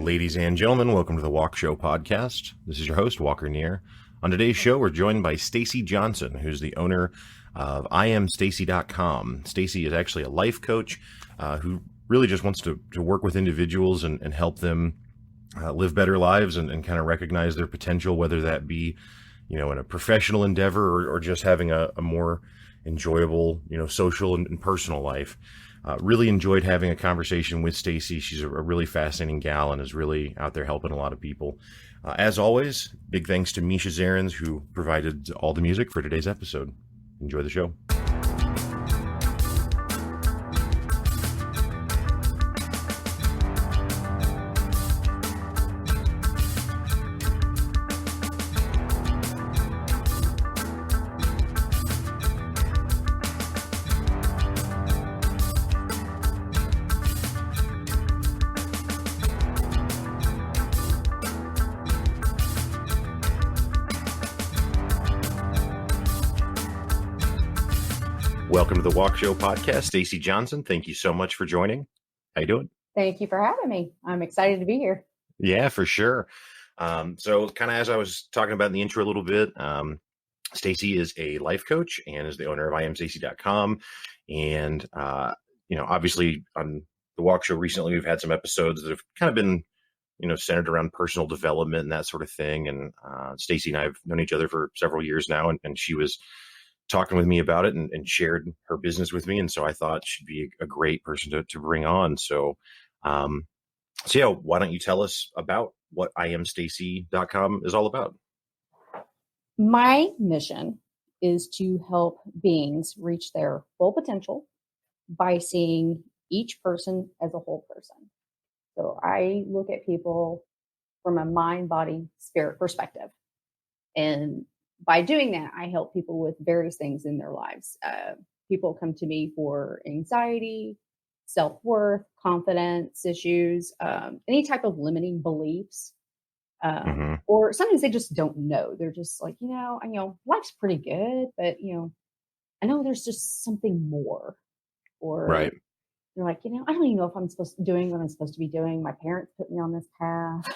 Ladies and gentlemen, welcome to the Walkshow podcast. This is your host, Walker Neer. On today's show, we're joined by Stacie Johnson, who's the owner of IamStacie.com. Stacie is actually a life coach who really just wants to work with individuals and help them live better lives and kind of recognize their potential, whether that be, in a professional endeavor or just having a more enjoyable, social and personal life. Really enjoyed having a conversation with Stacie. She's a really fascinating gal and is really out there helping a lot of people. As always, big thanks to Misha Zarins, who provided all the music for today's episode. Enjoy the show. Welcome to the Walkshow podcast. Stacie Johnson, thank you so much for joining. How you doing? Thank you for having me. I'm excited to be here. Yeah, for sure. So kind of as I was talking about in the intro a little bit, Stacie is a life coach and is the owner of IamStacie.com. And, obviously on the Walkshow recently, we've had some episodes that have kind of been, centered around personal development and that sort of thing. And Stacie and I have known each other for several years now, and she was talking with me about it and shared her business with me. And so I thought she'd be a great person to bring on. So, why don't you tell us about what IamStacie.com is all about? My mission is to help beings reach their full potential by seeing each person as a whole person. So I look at people from a mind, body, spirit perspective. And by doing that, I help people with various things in their lives. People come to me for anxiety, self-worth, confidence issues, any type of limiting beliefs. Or sometimes they just don't know. They're just like, life's pretty good, but, I know there's just something more. Or right. They're like, I don't even know if I'm doing what I'm supposed to be doing. My parents put me on this path.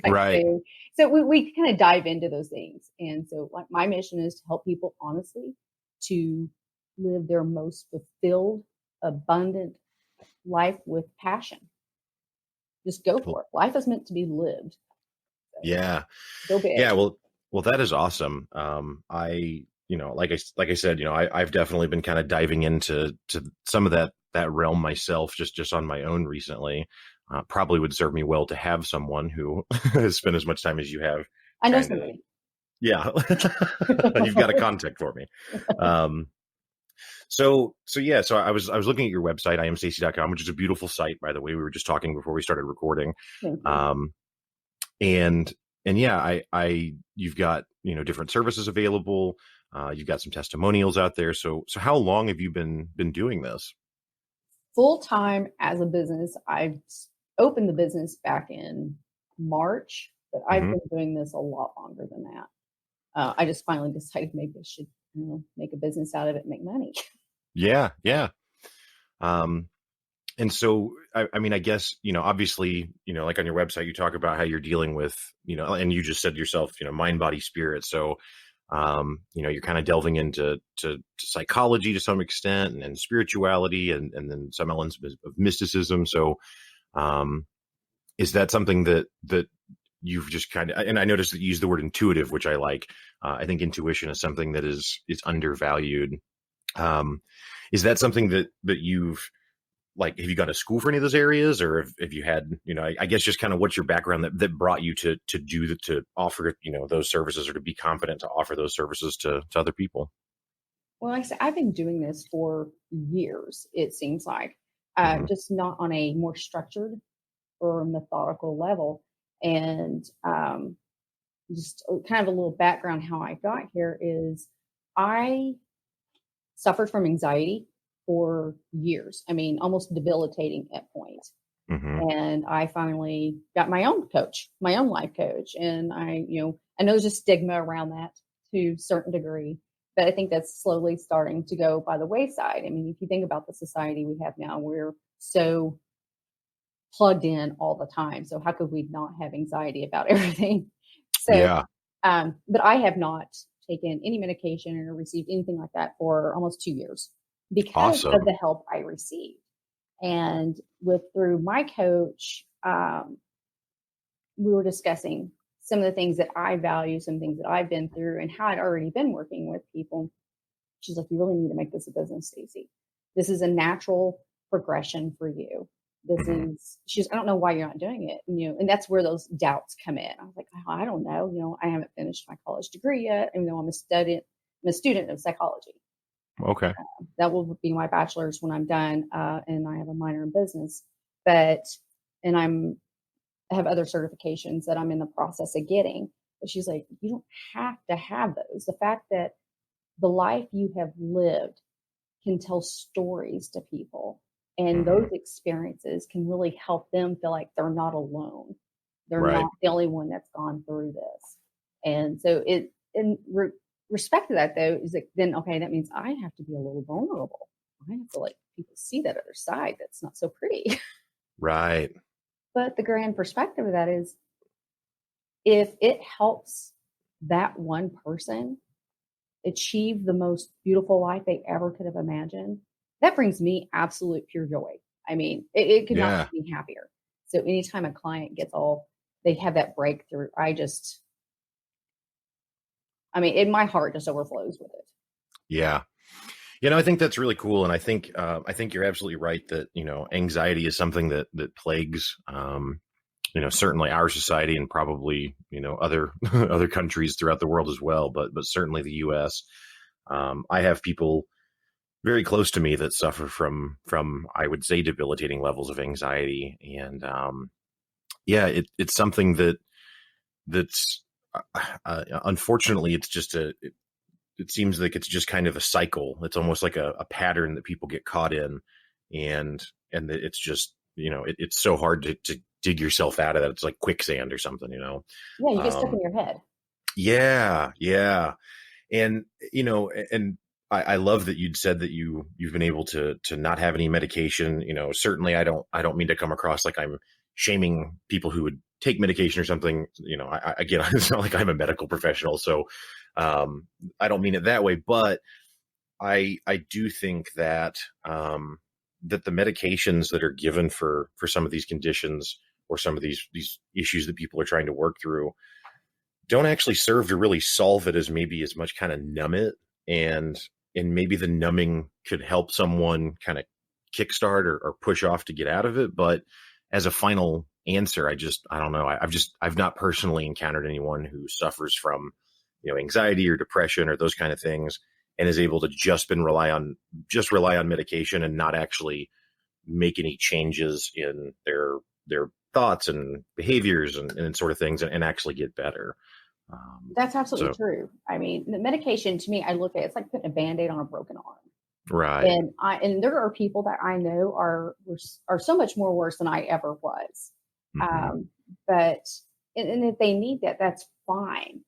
Right. Thing. So we kind of dive into those things. And so my mission is to help people honestly to live their most fulfilled, abundant life with passion. Just go for it. Life is meant to be lived. So yeah. Go big. Yeah. Well, that is awesome. Like I said, I've definitely been kind of diving into some of that realm myself, just on my own recently. Probably would serve me well to have someone who has spent as much time as you have. I know somebody. Yeah. You've got a contact for me. So I was looking at your website, IamStacie.com, which is a beautiful site, by the way. We were just talking before we started recording. And you've got, different services available. You've got some testimonials out there. So how long have you been doing this? Full time as a business, I've opened the business back in March, but I've been doing this a lot longer than that. I just finally decided maybe I should, make a business out of it and make money. Yeah. And so, I guess, obviously, like on your website, you talk about how you're dealing with, and you just said yourself, mind, body, spirit. So, you're kind of delving into psychology to some extent and spirituality and then some elements of mysticism. So, is that something that you've just kind of, and I noticed that you use the word intuitive, which I like. I think intuition is something that is undervalued. Is that something that you've, have you gone to school for any of those areas, or have you had, I guess just kind of what's your background that brought you to offer, those services, or to be confident to offer those services to other people? Well, like I said, I've been doing this for years, it seems like, just not on a more structured or methodical level. And just kind of a little background how I got here is I suffered from anxiety for years. I mean, almost debilitating at points. And I finally got my own life coach. And I know there's a stigma around that to a certain degree, but I think that's slowly starting to go by the wayside. I mean, if you think about the society we have now, we're so plugged in all the time. So how could we not have anxiety about everything? So, Yeah. but I have not taken any medication or received anything like that for almost 2 years because of Awesome. the help I received. And through my coach, we were discussing some of the things that I value, some things that I've been through, and how I'd already been working with people. She's like, you really need to make this a business, Stacie. This is a natural progression for you. Hmm. I don't know why you're not doing it. And that's where those doubts come in. I was like, oh, I don't know. I haven't finished my college degree yet, even though I'm a student of psychology. Okay. That will be my bachelor's when I'm done. And I have a minor in business, but, and I have other certifications that I'm in the process of getting. But she's like, you don't have to have those. The fact that the life you have lived can tell stories to people, and those Hmm. experiences can really help them feel like they're not alone. They're Right. not the only one that's gone through this. And so respect to that though is that then okay, that means I have to be a little vulnerable. I have to let people see that other side that's not so pretty. Right. But the grand perspective of that is if it helps that one person achieve the most beautiful life they ever could have imagined, that brings me absolute pure joy. I mean, it could not Yeah. make me happier. So anytime a client they have that breakthrough, my heart just overflows with it. Yeah. I think that's really cool, and I think you're absolutely right that anxiety is something that plagues certainly our society and probably other other countries throughout the world as well, but certainly the U.S. I have people very close to me that suffer from I would say debilitating levels of anxiety, and yeah, it's something that's unfortunately it's just it seems like it's just kind of a cycle. It's almost like a pattern that people get caught in, and that it's just it's so hard to dig yourself out of that. It's like quicksand or something. Yeah, you get stuck in Um, your head. yeah, yeah, and and I love that you'd said that you've been able to not have any medication. Certainly I don't mean to come across like I'm shaming people who would take medication or something. Again, it's not like I'm a medical professional, so um, I don't mean it that way. But I do think that that the medications that are given for some of these conditions or some of these issues that people are trying to work through don't actually serve to really solve it as maybe as much kind of numb it, and maybe the numbing could help someone kind of kickstart or push off to get out of it. But as a final answer, I don't know. I've not personally encountered anyone who suffers from anxiety or depression or those kind of things and is able to rely on medication and not actually make any changes in their thoughts and behaviors and sort of things, and actually get better. That's absolutely So true. I mean, the medication to me, I look at it's like putting a band-aid on a broken arm. right. And there are people that I know are so much more worse than I ever was. Hmm. Um, but and if they need that, that's fine.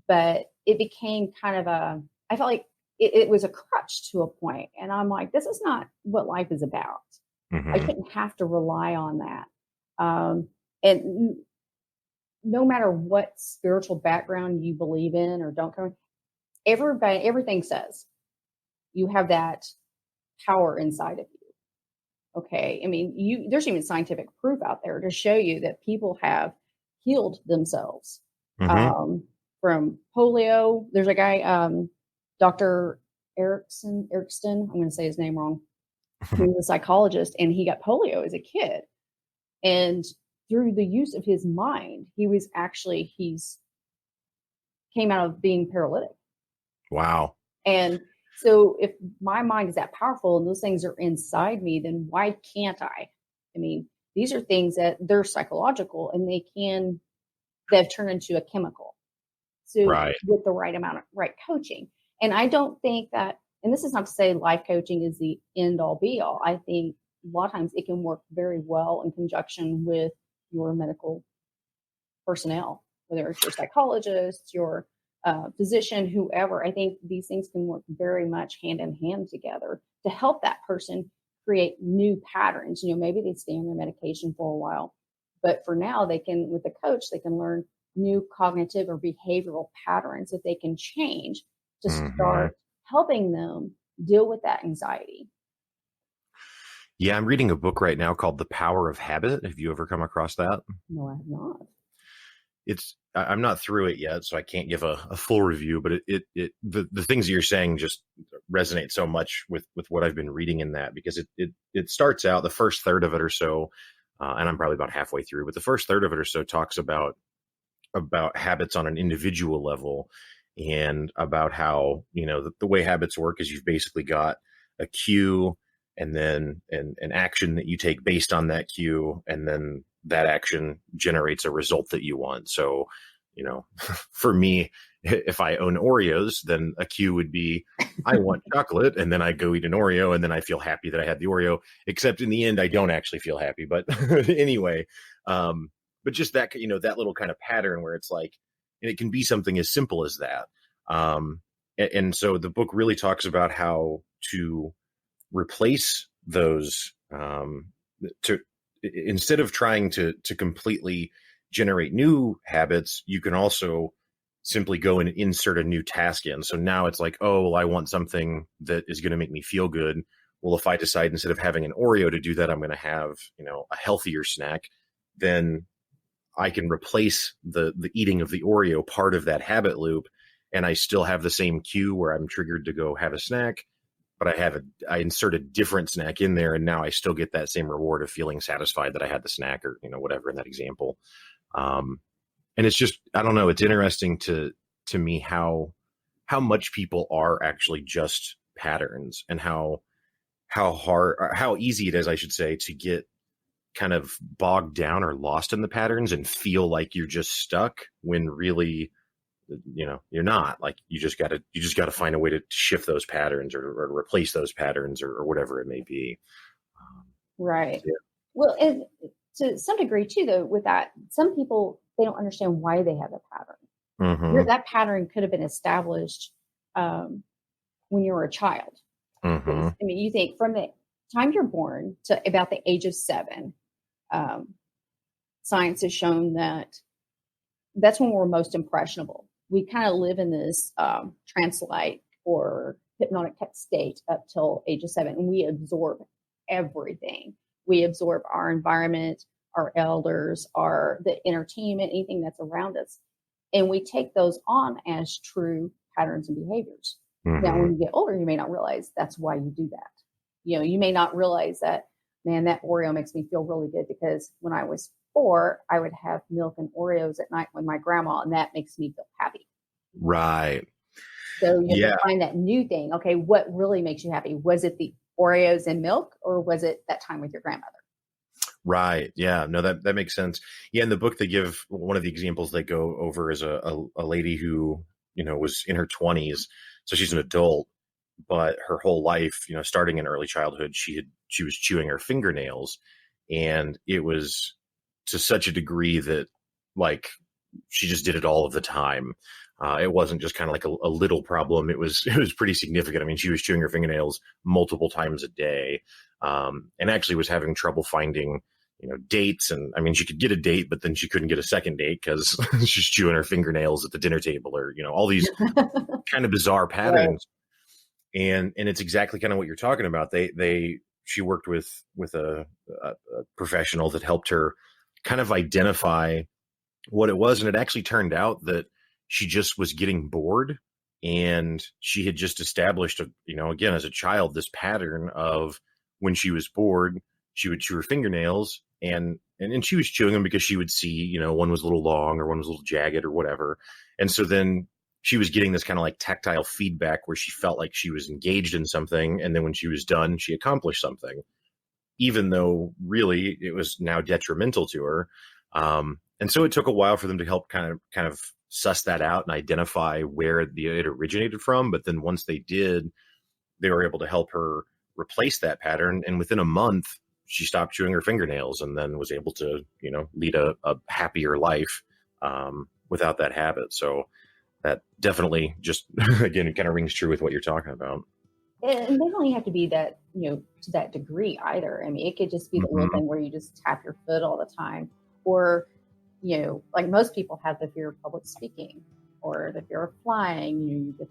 But it became kind of I felt like it was a crutch to a point, and I'm like, this is not what life is about. I Hmm. shouldn't have to rely on that. And no matter what spiritual background you believe in or don't come, everything says you have that power inside of you. Okay. I mean, there's even scientific proof out there to show you that people have healed themselves Hmm. um, from polio. There's a guy, Dr. Erickson, I'm going to say his name wrong. He was a psychologist and he got polio as a kid. And through the use of his mind, he's came out of being paralytic. Wow. And so if my mind is that powerful and those things are inside me, then why can't I? I mean, these are things that they're psychological and they've turned into a chemical. So Right. with the right amount of right coaching. And I don't think that, and this is not to say life coaching is the end all be all. I think a lot of times it can work very well in conjunction with your medical personnel, whether it's your psychologist, your physician, whoever. I think these things can work very much hand in hand together to help that person create new patterns. Maybe they stay on their medication for a while, but for now they can, with a coach, they can learn new cognitive or behavioral patterns that they can change to Hmm. start helping them deal with that anxiety. Yeah, I'm reading a book right now called The Power of Habit. Have you ever come across that? No, I have not. I'm not through it yet, so I can't give a full review, but the things that you're saying just resonate so much with what I've been reading in that, because it starts out, the first third of it or so, and I'm probably about halfway through, but the first third of it or so talks about habits on an individual level, and about how, the way habits work is you've basically got a cue, and then an action that you take based on that cue, and then that action generates a result that you want. So, for me, if I own Oreos, then a cue would be, I want chocolate, and then I go eat an Oreo, and then I feel happy that I had the Oreo, except in the end, I don't actually feel happy. But anyway, but just that, that little kind of pattern where it's like, and it can be something as simple as that. And so the book really talks about how to replace those, to instead of trying to completely generate new habits, you can also simply go and insert a new task in. So now it's like, oh, well, I want something that is going to make me feel good. Well, if I decide instead of having an Oreo to do that, I'm going to have, a healthier snack, then I can replace the eating of the Oreo part of that habit loop, and I still have the same cue where I'm triggered to go have a snack, but I insert a different snack in there, and now I still get that same reward of feeling satisfied that I had the snack, or whatever in that example. Um, and it's just, I don't know, it's interesting to me how much people are actually just patterns, and how hard, or how easy it is, I should say, to get kind of bogged down or lost in the patterns and feel like you're just stuck, when really, you're not. Like, you just gotta find a way to shift those patterns, or replace those patterns, or whatever it may be. Right. Yeah. Well, and to some degree too, though, with that, some people, they don't understand why they have a pattern. Mm-hmm. That pattern could have been established when you were a child. Mm-hmm. I mean, you think from the time you're born to about the age of 7, science has shown that that's when we're most impressionable. We kind of live in this trance-like or hypnotic type state up till age of 7, and we absorb everything. We absorb our environment, our elders, the entertainment, anything that's around us, and we take those on as true patterns and behaviors. Now, Mm-hmm. when you get older, you may not realize that's why you do that. You may not realize that, man, that Oreo makes me feel really good because when I was 4, I would have milk and Oreos at night with my grandma, and that makes me feel happy. Right. So you have Yeah. to find that new thing. Okay, what really makes you happy? Was it the Oreos and milk, or was it that time with your grandmother? Right. Yeah. No, that makes sense. Yeah. In the book, they give one of the examples they go over is a lady who, was in her 20s. So she's an adult, but her whole life, starting in early childhood, she was chewing her fingernails, and it was to such a degree that, like, she just did it all of the time. It wasn't just kind of like a little problem. It was pretty significant. I mean, she was chewing her fingernails multiple times a day, and actually was having trouble finding, dates. And I mean, she could get a date, but then she couldn't get a second date because she's chewing her fingernails at the dinner table, or all these kind of bizarre Right. patterns. And it's exactly kind of what you're talking about. She worked with a professional that helped her kind of identify what it was, and it actually turned out that she just was getting bored, and she had just established again, as a child, this pattern of, when she was bored, she would chew her fingernails, and she was chewing them because she would see, one was a little long, or one was a little jagged, or whatever. And so then she was getting this kind of like tactile feedback where she felt like she was engaged in something, and then when she was done, she accomplished something, even though really it was now detrimental to her. And so it took a while for them to help kind of suss that out and identify where it originated from. But then once they did, they were able to help her replace that pattern. And within a month, she stopped chewing her fingernails, and then was able to, lead a happier life without that habit. So that definitely just, again, it kind of rings true with what you're talking about. And they don't even have to be that, to that degree either. I mean, it could just be the little Mhm. thing where you just tap your foot all the time, or, like most people have the fear of public speaking or the fear of flying. You get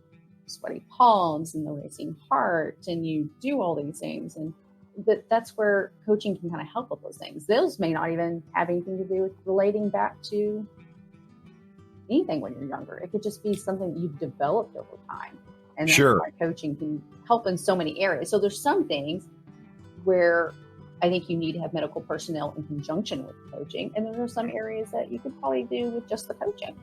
sweaty palms and the racing heart, and you do all these things. And that's where coaching can kind of help with those things. Those may not even have anything to do with relating back to anything when you're younger. It could just be something you've developed over time. And that's Sure. why coaching can help in so many areas. So there's some things where I think you need to have medical personnel in conjunction with coaching. And then there's some areas that you could probably do with just the coaching.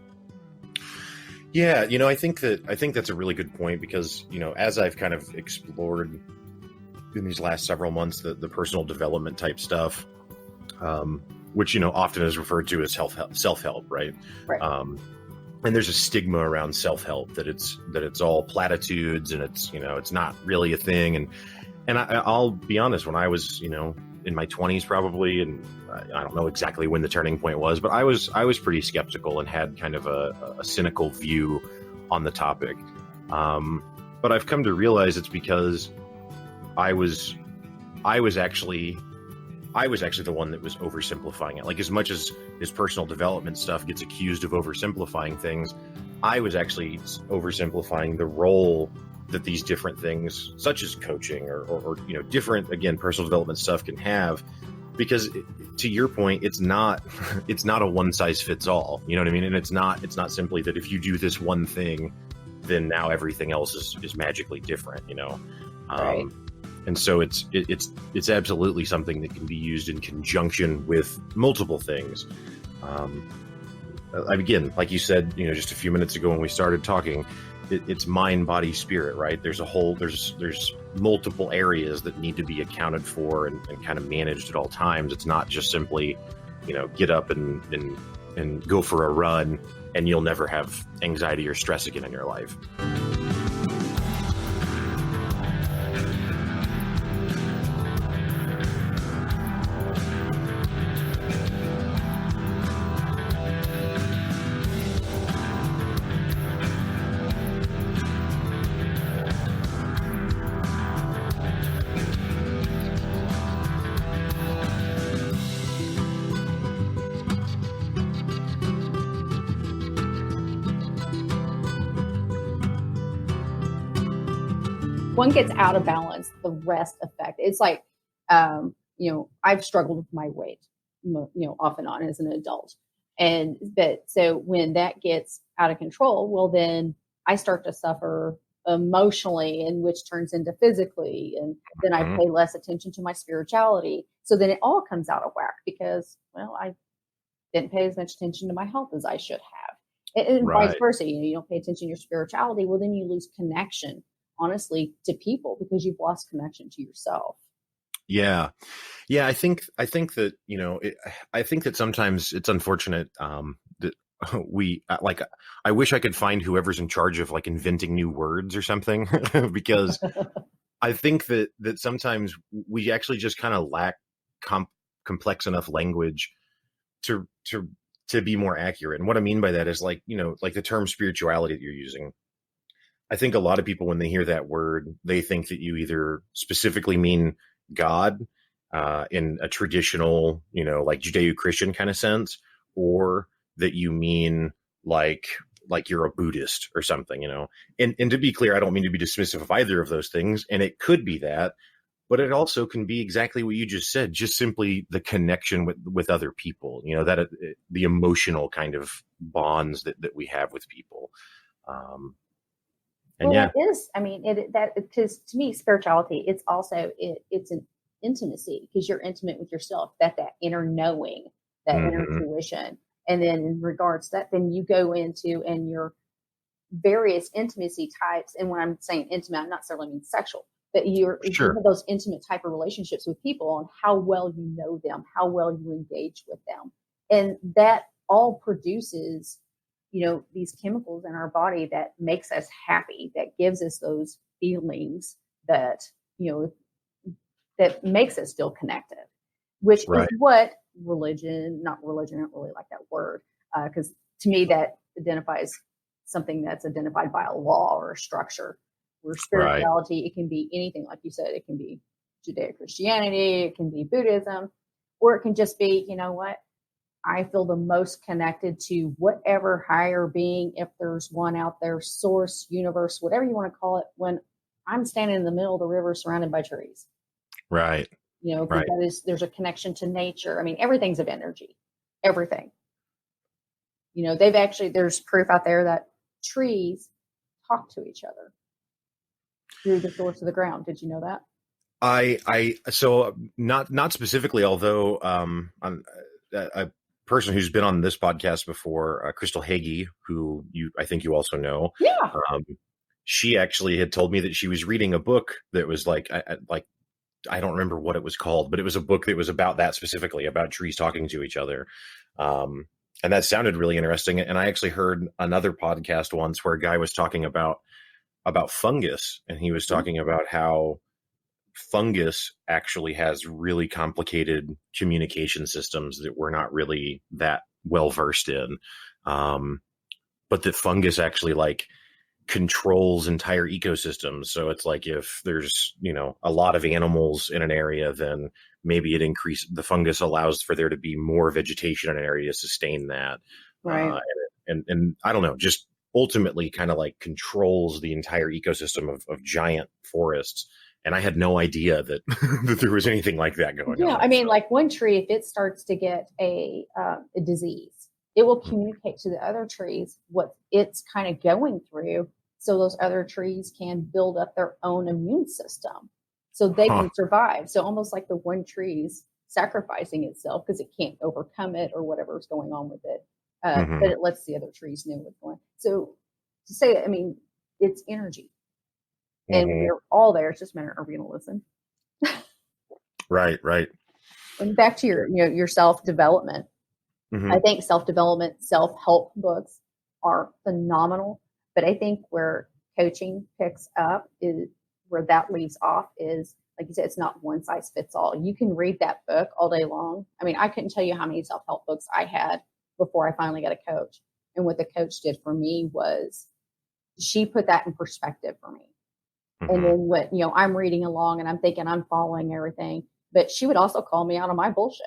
Yeah, I think that's a really good point because, as I've kind of explored in these last several months, the personal development type stuff, which, often is referred to as self-help, right? Right. And there's a stigma around self-help that it's all platitudes and it's not really a thing. And I'll be honest, when I was, in my 20s probably, and I don't know exactly when the turning point was, but I was pretty skeptical and had kind of a cynical view on the topic. But I've come to realize it's because I was actually the one that was oversimplifying it. Like, as much as his personal development stuff gets accused of oversimplifying things, I was actually oversimplifying the role that these different things, such as coaching or different, again, personal development stuff can have. Because to your point, it's not a one size fits all. You know what I mean? And it's not simply that if you do this one thing, then now everything else is magically different. Right. And so it's absolutely something that can be used in conjunction with multiple things. Again, like you said, just a few minutes ago when we started talking, it's mind, body, spirit, right? There's multiple areas that need to be accounted for and kind of managed at all times. It's not just simply, get up and go for a run and you'll never have anxiety or stress again in your life. One gets out of balance, the rest affect. It's like, I've struggled with my weight, off and on as an adult. So when that gets out of control, well, then I start to suffer emotionally, and which turns into physically. And then I pay less attention to my spirituality. So then it all comes out of whack because, well, I didn't pay as much attention to my health as I should have. And Right. vice versa. You don't pay attention to your spirituality. Well, then you lose connection, honestly, to people because you've lost connection to yourself. Yeah. Yeah. I think that, I think that sometimes it's unfortunate, that I wish I could find whoever's in charge of like inventing new words or something, because I think that sometimes we actually just kind of lack complex enough language to be more accurate. And what I mean by that is like the term spirituality that you're using. I think a lot of people, when they hear that word, they think that you either specifically mean God, in a traditional, like Judeo-Christian kind of sense, or that you mean like you're a Buddhist or something, and to be clear, I don't mean to be dismissive of either of those things. And it could be that, but it also can be exactly what you just said, just simply the connection with other people, the emotional kind of bonds that we have with people. And well, yeah, that is, I mean, because to me, spirituality, it's also, it's an intimacy because you're intimate with yourself, that inner knowing, that inner intuition. And then in regards to that, then you go into and your various intimacy types. And when I'm saying intimate, I'm not necessarily mean sexual, but you have those intimate type of relationships with people and how well you know them, how well you engage with them. And that all produces these chemicals in our body that makes us happy, that gives us those feelings that, that makes us feel connected, which is what not religion, I don't really like that word, because to me that identifies something that's identified by a law or a structure. Where Right. spirituality, it can be anything, like you said, it can be Judeo-Christianity, it can be Buddhism, or it can just be, you know what, I feel the most connected to whatever higher being, if there's one out there, source, universe, whatever you want to call it, when I'm standing in the middle of the river surrounded by trees, Right. you know, because Right. there's a connection to nature. I mean, everything's of energy, everything. You know, there's proof out there that trees talk to each other through the source of the ground. Did you know that? So not specifically, although I'm a person who's been on this podcast before, Crystal Hagee, who I think you also know. Yeah. Um, she actually had told me that she was reading a book that was like I don't remember what it was called, but it was a book that was about that specifically, about trees talking to each other. And that sounded really interesting. And I actually heard another podcast once where a guy was talking about fungus, and he was talking about how fungus actually has really complicated communication systems that we're not really that well versed in. But that fungus actually like controls entire ecosystems. So it's like if there's, a lot of animals in an area, then maybe the fungus allows for there to be more vegetation in an area to sustain that. Right. And I don't know, just ultimately kind of like controls the entire ecosystem of giant forests. And I had no idea that that there was anything like that going Yeah, on. I mean, like one tree, if it starts to get a disease, it will communicate to the other trees what it's kind of going through, so those other trees can build up their own immune system, so they Huh. can survive. So almost like the one tree's sacrificing itself because it can't overcome it or whatever's going on with it, but Mm-hmm. it lets the other trees know what's going on. So to say that, I mean, it's energy, and Mm-hmm. we're all there. It's just a matter of being to listen. Right. Right. And back to your self development. I Mm-hmm. think self development, self help books are phenomenal. But I think where coaching picks up is where that leaves off is, like you said, it's not one size fits all. You can read that book all day long. I mean, I couldn't tell you how many self help books I had before I finally got a coach. And what the coach did for me was she put that in perspective for me. And Mm-hmm. then I'm reading along and I'm thinking I'm following everything. But she would also call me out on my bullshit.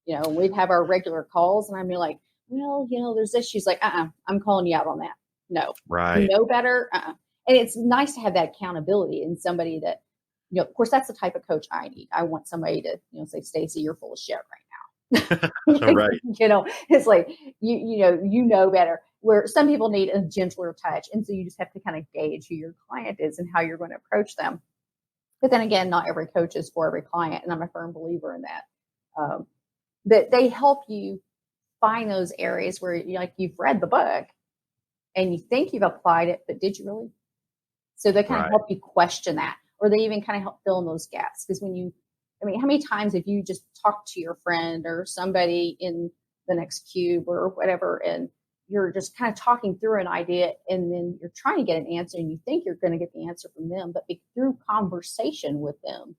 We'd have our regular calls and I'd be like, well, there's this. She's like, I'm calling you out on that. No, you Right. know better. And it's nice to have that accountability and somebody that, of course, that's the type of coach I need. I want somebody to, say, Stacie, you're full of shit right now. Right. It's like, you know better, where some people need a gentler touch. And so you just have to kind of gauge who your client is and how you're going to approach them. But then again, not every coach is for every client. And I'm a firm believer in that. But they help you find those areas where you've read the book and you think you've applied it, but did you really? So they kind of Right. help you question that, or they even kind of help fill in those gaps. Because how many times have you just talked to your friend or somebody in the next cube or whatever, and you're just kind of talking through an idea, and then you're trying to get an answer, and you think you're going to get the answer from them, but through conversation with them,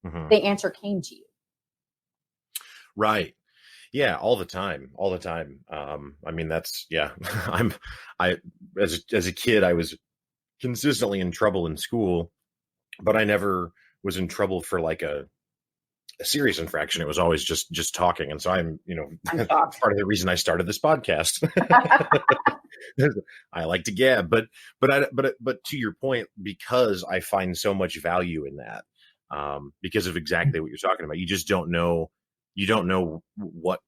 Mm-hmm. the answer came to you. Right. Yeah, all the time, all the time. I mean, that's yeah. I as a kid, I was consistently in trouble in school, but I never was in trouble for like a serious infraction. It was always just talking, and so I'm I'm shocked. part of the reason I started this podcast. I like to gab, but to your point, because I find so much value in that, because of exactly what you're talking about. You just don't know. You don't know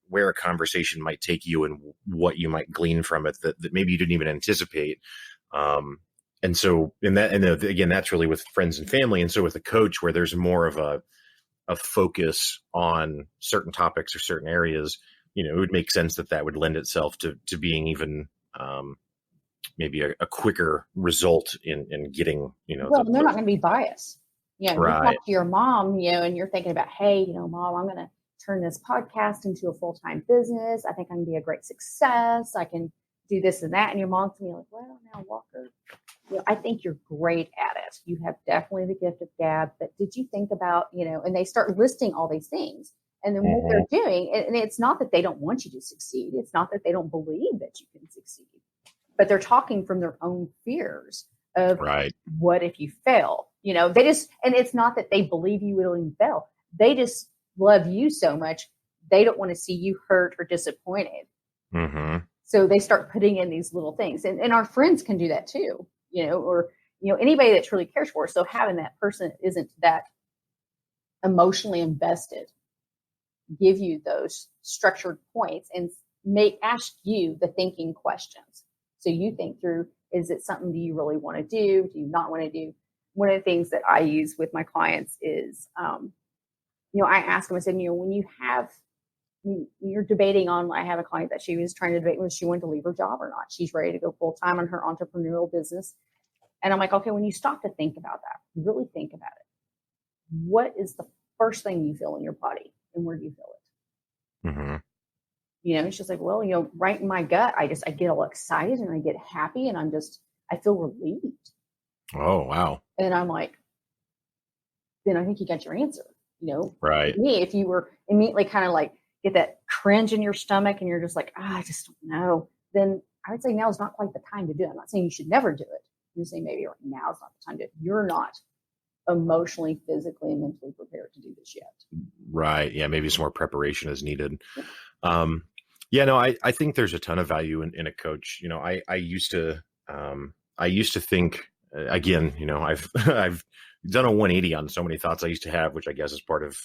where a conversation might take you and what you might glean from it that maybe you didn't even anticipate. And so again, that's really with friends and family. And so with a coach, where there's more of a focus on certain topics or certain areas, it would make sense that would lend itself to being even maybe a quicker result in getting, Well, they're not going to be biased. You talk right. to your mom, and you're thinking about, hey, mom, I'm going to turn this podcast into a full-time business. I think I can be a great success. I can do this and that. And your mom's going to be like, well, now, Walker, I think you're great at it. You have definitely the gift of gab. But did you think about, and they start listing all these things. And then what Mm-hmm. they're doing, and it's not that they don't want you to succeed. It's not that they don't believe that you can succeed. But they're talking from their own fears of Right. what if you fail? They just, and it's not that they believe you will even fail. They just love you so much. They don't want to see you hurt or disappointed. Mm-hmm. So they start putting in these little things, and our friends can do that too, or, anybody that truly cares for us. So having that person isn't that emotionally invested, give you those structured points and ask you the thinking questions. So you think through, is it something do you really want to do? Do you not want to do? One of the things that I use with my clients is, I ask them, I said, when you're debating on, I have a client that she was trying to debate whether she wanted to leave her job or not. She's ready to go full time on her entrepreneurial business. And I'm like, okay, when you stop to think about that, really think about it. What is the first thing you feel in your body, and where do you feel it? Mm-hmm. And she's like, well, right in my gut, I get all excited and I get happy and I feel relieved. Oh, wow. And I'm like, then I think you got your answer. Right. Me, if you were immediately kind of like get that cringe in your stomach and you're just like, I just don't know, then I would say now is not quite the time to do it. I'm not saying you should never do it. I'm saying maybe right now is not the time to do it. You're not emotionally, physically, and mentally prepared to do this yet. Right. Yeah. Maybe some more preparation is needed. I think there's a ton of value in a coach. I used to think, again, I've done a 180 on so many thoughts I used to have, which I guess is part of,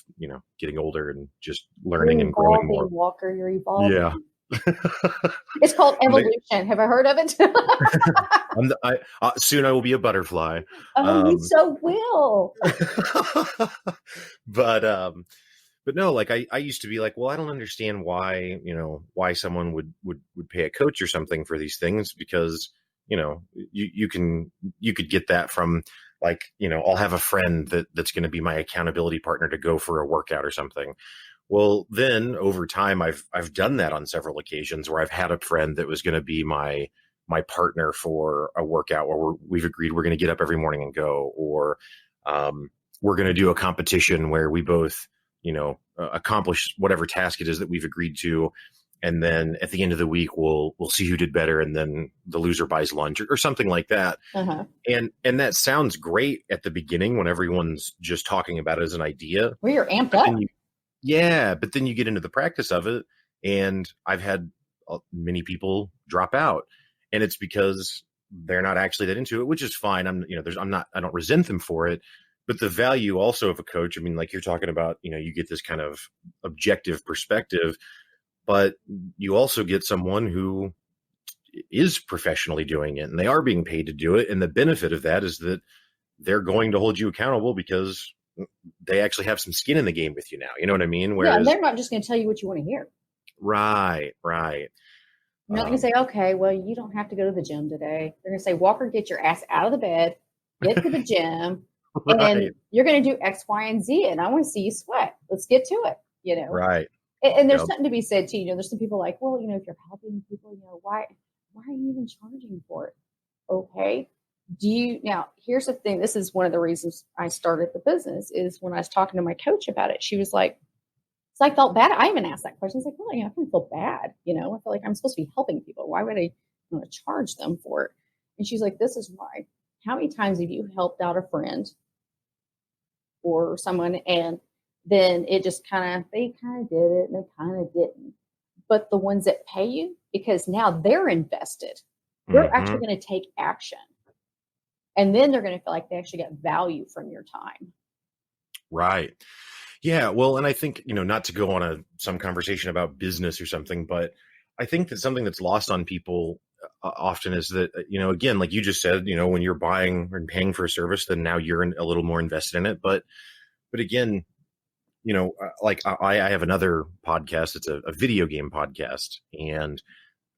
getting older and just learning and growing more. Walker, you're evolving. Yeah. It's called evolution. Have I heard of it? Soon I will be a butterfly. You so will. But no, like I used to be like, well, I don't understand why someone would pay a coach or something for these things, because, you could get that from, like, I'll have a friend that's going to be my accountability partner to go for a workout or something. Well, then over time, I've done that on several occasions where I've had a friend that was going to be my partner for a workout where we've agreed we're going to get up every morning and go, or we're going to do a competition where we both, accomplish whatever task it is that we've agreed to. And then at the end of the week, we'll see who did better. And then the loser buys lunch or something like that. Uh-huh. And that sounds great at the beginning when everyone's just talking about it as an idea. Well, you're amped up. But then you get into the practice of it. And I've had many people drop out, and it's because they're not actually that into it, which is fine. I don't resent them for it. But the value also of a coach, I mean, like you're talking about, you get this kind of objective perspective, but you also get someone who is professionally doing it and they are being paid to do it. And the benefit of that is that they're going to hold you accountable because they actually have some skin in the game with you now. You know what I mean? Whereas, they're not just going to tell you what you want to hear. Right. They're not going to say, okay, well, you don't have to go to the gym today. They're going to say, Walker, get your ass out of the bed, get to the gym, right. And you're going to do X, Y, and Z, and I want to see you sweat. Let's get to it, Right. And there's something to be said too. There's some people like, well, if you're helping people, why are you even charging for it? Okay. Now, here's the thing. This is one of the reasons I started the business, is when I was talking to my coach about it, she was like, so I felt bad. I even asked that question. I was like, well, I don't feel bad. I feel like I'm supposed to be helping people. Why would I want to charge them for it? And she's like, this is why. How many times have you helped out a friend or someone, and then it just they kind of did it and they kind of didn't. But the ones that pay you, because now they're invested, they're actually going to take action. And then they're going to feel like they actually get value from your time. Right. Yeah. Well, and I think, not to go on some conversation about business or something, but I think that something that's lost on people often is that, again, like you just said, when you're buying and paying for a service, then now you're a little more invested in it. But again, like I have another podcast. It's a video game podcast, and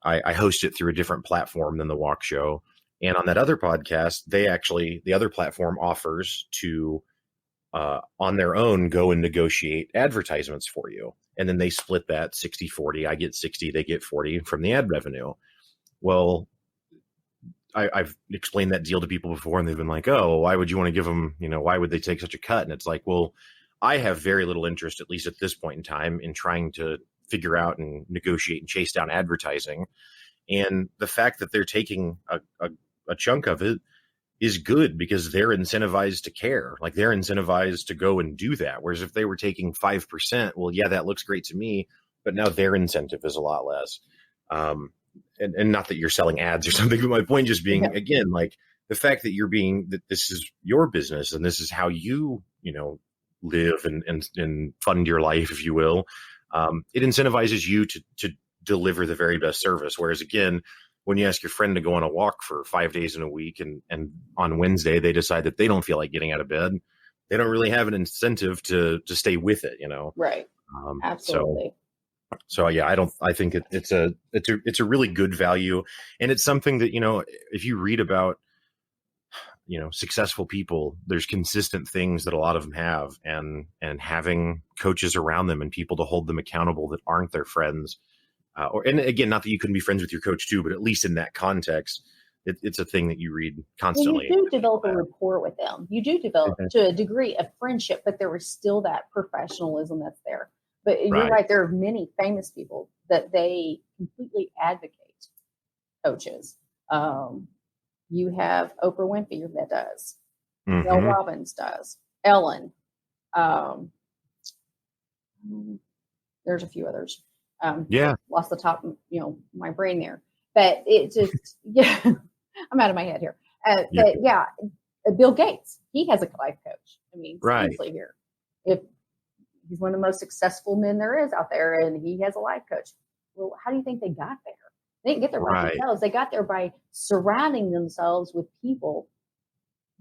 I host it through a different platform than the Walkshow. And on that other podcast, the other platform offers to, on their own, go and negotiate advertisements for you. And then they split that 60-40. I get 60, they get 40 from the ad revenue. Well, I've explained that deal to people before, and they've been like, oh, why would you want to give them, why would they take such a cut? And it's like, well, I have very little interest, at least at this point in time, in trying to figure out and negotiate and chase down advertising. And the fact that they're taking a chunk of it, is good because they're incentivized to care. Like they're incentivized to go and do that. Whereas if they were taking 5%, well, yeah, that looks great to me, but now their incentive is a lot less. And not that you're selling ads or something, but my point just being, again, like the fact that that this is your business and this is how you live and fund your life, if you will. It incentivizes you to deliver the very best service. Whereas again, when you ask your friend to go on a walk for 5 days in a week and on Wednesday they decide that they don't feel like getting out of bed, they don't really have an incentive to stay with it, Right. Absolutely. So yeah, I think it's a really good value, and it's something that, if you read about, successful people, there's consistent things that a lot of them have, and having coaches around them and people to hold them accountable that aren't their friends. And again, not that you couldn't be friends with your coach too, but at least in that context, it's a thing that you read constantly. Well, you do develop a rapport with them. You do develop to a degree of friendship, but there is still that professionalism that's there. But you're right. There are many famous people that they completely advocate coaches. You have Oprah Winfrey that does. Mel Robbins does. Ellen. There's a few others. Lost the top, my brain there. But it just, I'm out of my head here. But yeah, Bill Gates, he has a life coach. I mean, seriously here. If he's one of the most successful men there is out there, and he has a life coach. Well, how do you think they got there? They didn't get there by themselves. They got there by surrounding themselves with people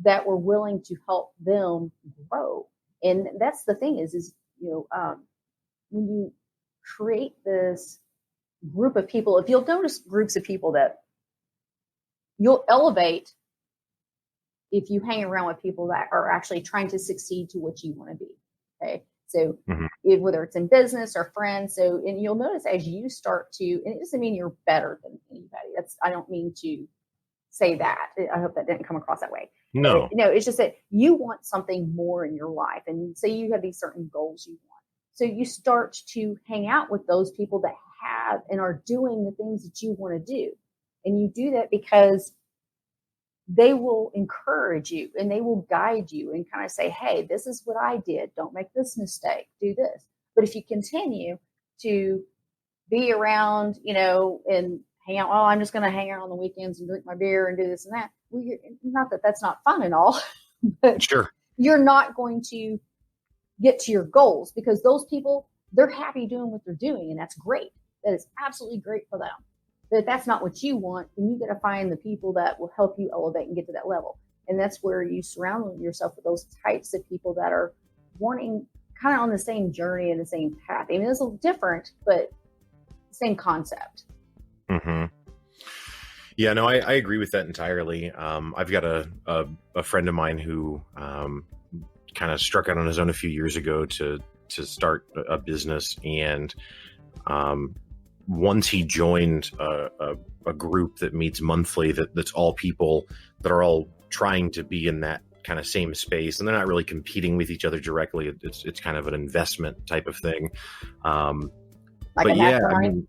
that were willing to help them grow. And that's the thing is when you create this group of people, if you'll notice groups of people that you'll elevate if you hang around with people that are actually trying to succeed to what you want to be. Okay. So whether it's in business or friends, and you'll notice as you start to, and it doesn't mean you're better than anybody. I don't mean to say that. I hope that didn't come across that way. No, it's just that you want something more in your life. And say you have these certain goals you want. So you start to hang out with those people that have and are doing the things that you want to do. And you do that because they will encourage you and they will guide you and kind of say, hey, this is what I did. Don't make this mistake. Do this. But if you continue to be around, and hang out, I'm just going to hang out on the weekends and drink my beer and do this and that. Well, not that that's not fun and all, but you're not going to get to your goals because those people, they're happy doing what they're doing. And that's great. That is absolutely great for them. But if that's not what you want, then you got to find the people that will help you elevate and get to that level. And that's where you surround yourself with those types of people that are wanting kind of on the same journey and the same path. I mean, it's a little different, but same concept. Yeah, no, I agree with that entirely. I've got a friend of mine who kind of struck out on his own a few years ago to start a business, and once he joined a group that meets monthly, that's all people that are all trying to be in that kind of same space, and they're not really competing with each other directly. It's kind of an investment type of thing. Like a mastermind?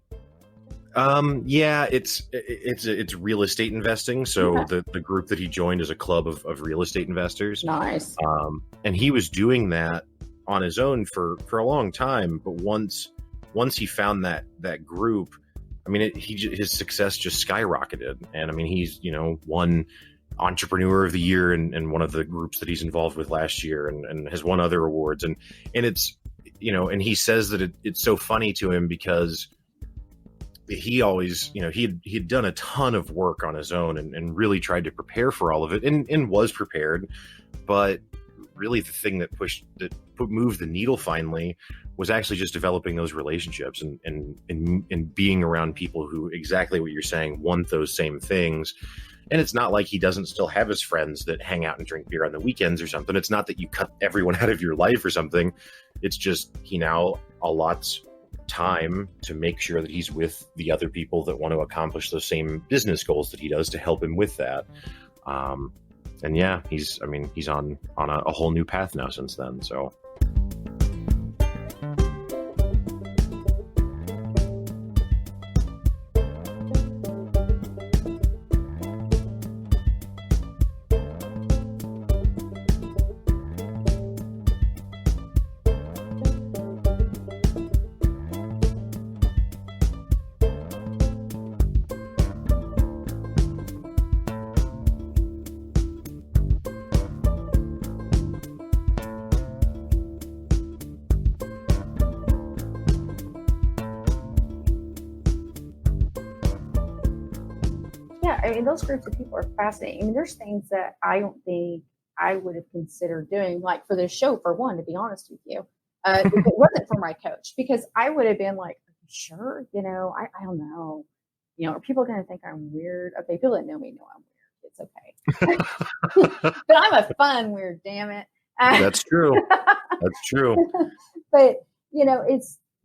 It's real estate investing. So the group that he joined is a club of real estate investors. Nice. And he was doing that on his own for a long time, but once he found that group, I mean, his success just skyrocketed. And I mean, he's, won Entrepreneur of the Year in one of the groups that he's involved with last year, and has won other awards. And it's, and he says that it's so funny to him because he always, he'd done a ton of work on his own and really tried to prepare for all of it and was prepared. But really the thing that moved the needle finally was actually just developing those relationships and being around people who, exactly what you're saying, want those same things. And it's not like he doesn't still have his friends that hang out and drink beer on the weekends or something. It's not that you cut everyone out of your life or something. It's just he now allots time to make sure that he's with the other people that want to accomplish those same business goals that he does to help him with that. And yeah, he's on a whole new path now since then. So. I mean, those groups of people are fascinating. I mean, there's things that I don't think I would have considered doing, like for this show, for one, to be honest with you, if it wasn't for my coach, because I would have been like, sure, I don't know. Are people going to think I'm weird? Okay, people that know me know I'm weird. It's okay. But I'm a fun weird, damn it. That's true. That's true. But,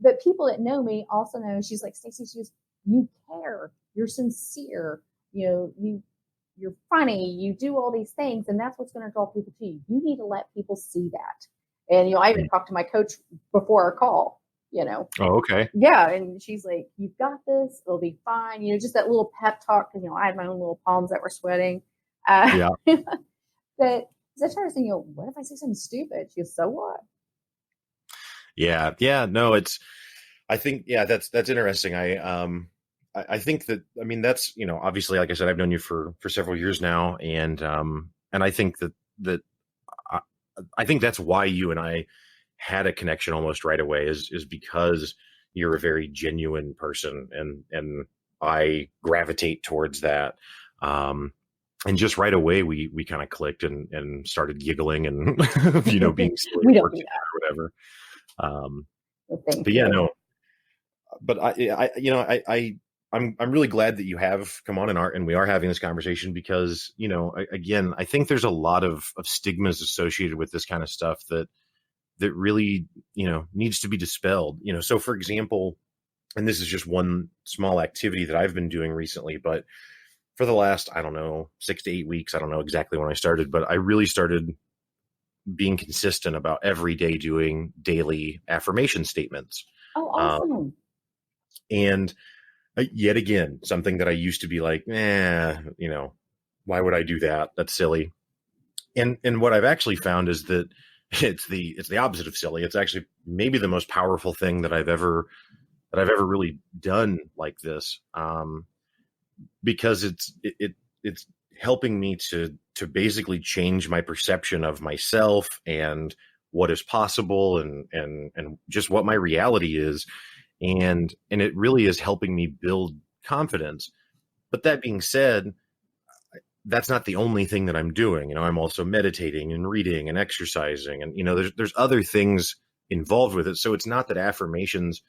but people that know me also know, she's like, Stacie, you care, you're sincere, you're funny, you do all these things, and that's what's going to draw people to you. You need to let people see that. And, I even talked to my coach before our call, Oh, okay. Yeah. And she's like, you've got this, it'll be fine. Just that little pep talk. Cause I had my own little palms that were sweating. Yeah. But I started thinking, what if I say something stupid? She goes, so what? Yeah. Yeah. No, I think, that's interesting. I think that, I mean, that's, obviously, like I said, I've known you for several years now. And I think that I think that's why you and I had a connection almost right away is because you're a very genuine person, and I gravitate towards that. And just right away we kind of clicked and started giggling and being silly we don't do that. or whatever. But yeah, no. But I'm really glad that you have come on and we are having this conversation because again, I think there's a lot of stigmas associated with this kind of stuff that really needs to be dispelled. So for example, and this is just one small activity that I've been doing recently, but for the last, I don't know, 6 to 8 weeks, I don't know exactly when I started, but I really started being consistent about every day doing daily affirmation statements. Oh, awesome. And yet again, something that I used to be like, why would I do that? That's silly. And what I've actually found is that it's the opposite of silly. It's actually maybe the most powerful thing that I've ever really done like this. Because it's helping me to basically change my perception of myself and what is possible and just what my reality is. And it really is helping me build confidence. But that being said, that's not the only thing that I'm doing. I'm also meditating and reading and exercising, and there's other things involved with it. So it's not that affirmations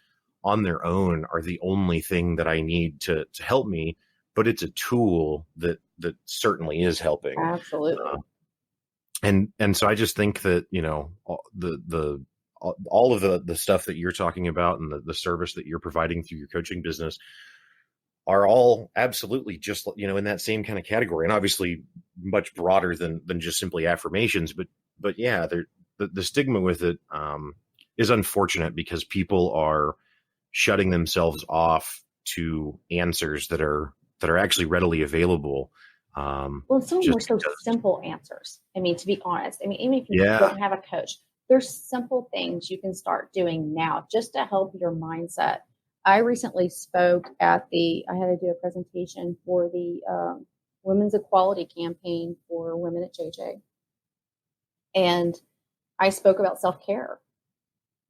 on their own are the only thing that I need to help me, but it's a tool that certainly is helping. Absolutely. And so I just think that all of the stuff that you're talking about and the service that you're providing through your coaching business are all absolutely just in that same kind of category, and obviously much broader than just simply affirmations. But yeah, the stigma with it is unfortunate because people are shutting themselves off to answers that are actually readily available. Well, some of them are so simple answers. I mean, to be honest, even if you don't have a coach, there's simple things you can start doing now just to help your mindset. I recently spoke I had to do a presentation for the Women's Equality Campaign for women at JJ. And I spoke about self-care.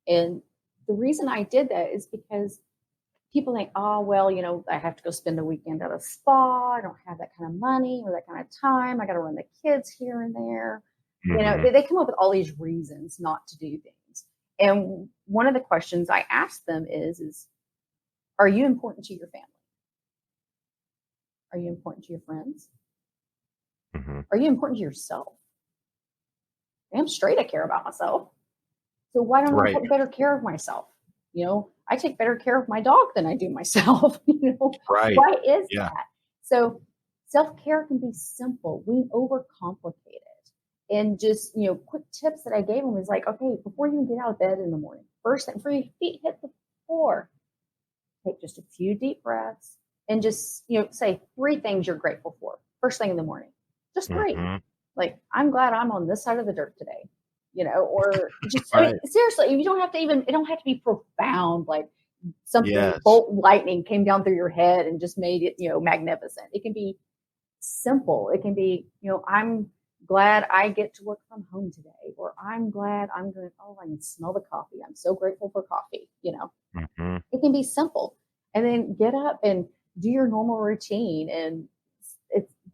And the reason I did that is because people think, oh, well, I have to go spend a weekend at a spa. I don't have that kind of money or that kind of time. I got to run the kids here and there. Mm-hmm. They come up with all these reasons not to do things. And one of the questions I asked them is, are you important to your family? Are you important to your friends? Mm-hmm. Are you important to yourself? I'm straight, I care about myself. So why don't I take better care of myself? I take better care of my dog than I do myself. Right. Why is that? So self-care can be simple. We overcomplicate it. And just, quick tips that I gave them was like, okay, before you get out of bed in the morning, first thing, before your feet hit the floor, take just a few deep breaths and just, say 3 things you're grateful for first thing in the morning. Just 3. Mm-hmm. Like, I'm glad I'm on this side of the dirt today. Or just seriously, you don't have to it don't have to be profound, like something bolt lightning came down through your head and just made it, magnificent. It can be simple. It can be, I'm glad I get to work from home today, or I'm glad I can smell the coffee. I'm so grateful for coffee, Mm-hmm. It can be simple. And then get up and do your normal routine. And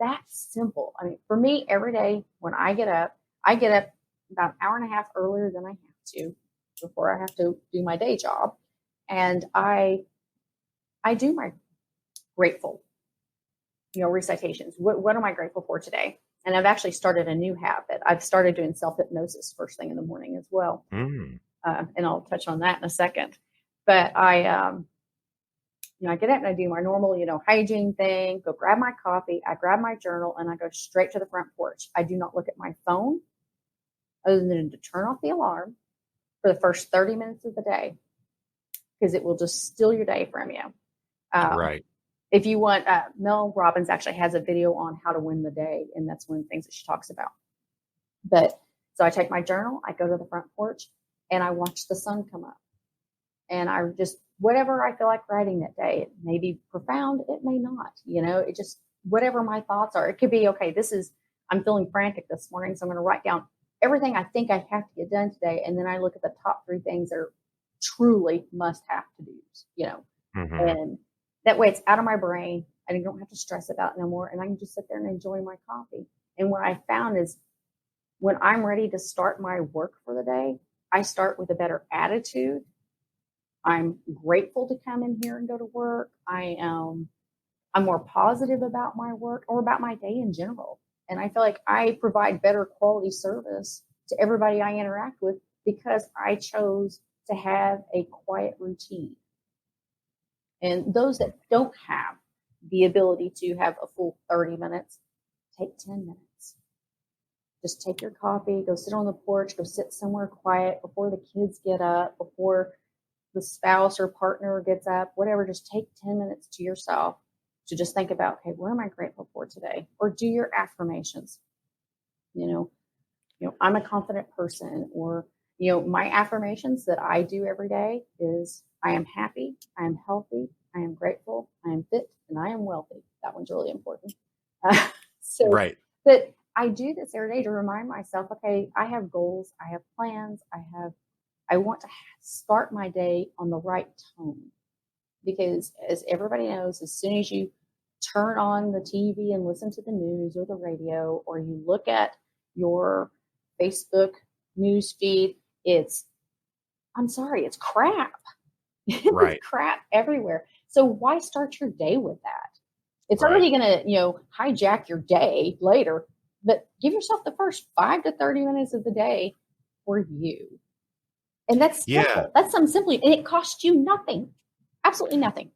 that simple. I mean, for me, every day when I get up about an hour and a half earlier than I have to before I have to do my day job. And I do my grateful, recitations. What am I grateful for today? And I've actually started a new habit. I've started doing self-hypnosis first thing in the morning as well. Mm. And I'll touch on that in a second. But I get up and I do my normal, hygiene thing, go grab my coffee, I grab my journal, and I go straight to the front porch. I do not look at my phone other than to turn off the alarm for the first 30 minutes of the day, because it will just steal your day from you. Right. If you want, Mel Robbins actually has a video on how to win the day, and that's one of the things that she talks about. But so I take my journal, I go to the front porch, and I watch the sun come up. And I just, whatever I feel like writing that day, it may be profound, it may not, it just, whatever my thoughts are. It could be, okay, I'm feeling frantic this morning, so I'm going to write down everything I think I have to get done today. And then I look at the top 3 things that are truly must have to do, Mm-hmm. and that way it's out of my brain. I don't have to stress about it no more. And I can just sit there and enjoy my coffee. And what I found is when I'm ready to start my work for the day, I start with a better attitude. I'm grateful to come in here and go to work. I'm more positive about my work or about my day in general. And I feel like I provide better quality service to everybody I interact with because I chose to have a quiet routine. And those that don't have the ability to have a full 30 minutes, take 10 minutes. Just take your coffee, go sit on the porch, go sit somewhere quiet before the kids get up, before the spouse or partner gets up, whatever. Just take 10 minutes to yourself to just think about, okay, what am I grateful for today? Or do your affirmations. I'm a confident person, or, my affirmations that I do every day is I am happy, I am healthy, I am grateful, I am fit, and I am wealthy. That one's really important. Right. But I do this every day to remind myself, okay, I have goals, I have plans, I want to start my day on the right tone. Because as everybody knows, as soon as you turn on the TV and listen to the news or the radio, or you look at your Facebook news feed, it's crap. Right. It's crap everywhere. So why start your day with that? It's Right. already going to, hijack your day later, but give yourself the first 5 to 30 minutes of the day for you. And that's simple. Yeah. That's something simply, and it costs you nothing. Absolutely nothing.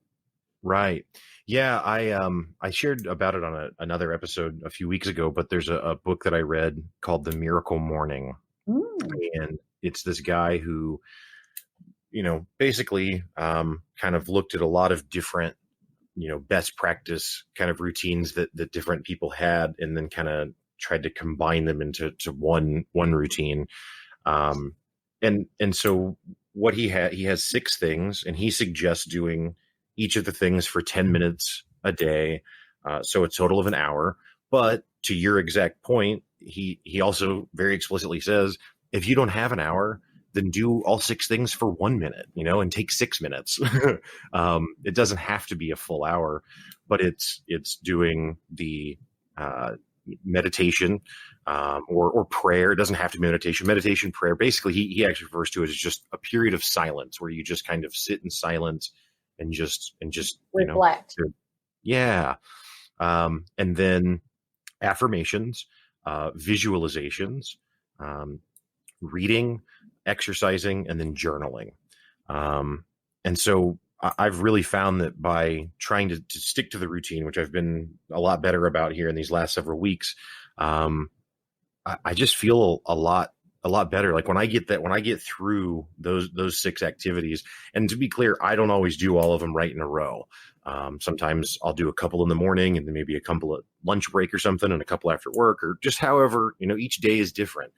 Right. Yeah. I shared about it on another episode a few weeks ago, but there's a book that I read called The Miracle Morning. And it's this guy who, basically kind of looked at a lot of different, best practice kind of routines that different people had, and then kind of tried to combine them into one routine. And so what he has 6 things, and he suggests doing each of the things for 10 minutes a day. So a total of an hour. But to your exact point, he also very explicitly says, if you don't have an hour, then do all 6 things for 1 minute, and take 6 minutes. It doesn't have to be a full hour, but it's doing the meditation or prayer. It doesn't have to be meditation, prayer. Basically, he actually refers to it as just a period of silence where you just kind of sit in silence and just reflect. Yeah. And then affirmations, visualizations, reading, exercising, and then journaling. And so I've really found that by trying to stick to the routine, which I've been a lot better about here in these last several weeks, I just feel a lot better. Like when I get through those 6 activities, and to be clear, I don't always do all of them right in a row. Sometimes I'll do a couple in the morning and then maybe a couple at lunch break or something and a couple after work, or just however, each day is different.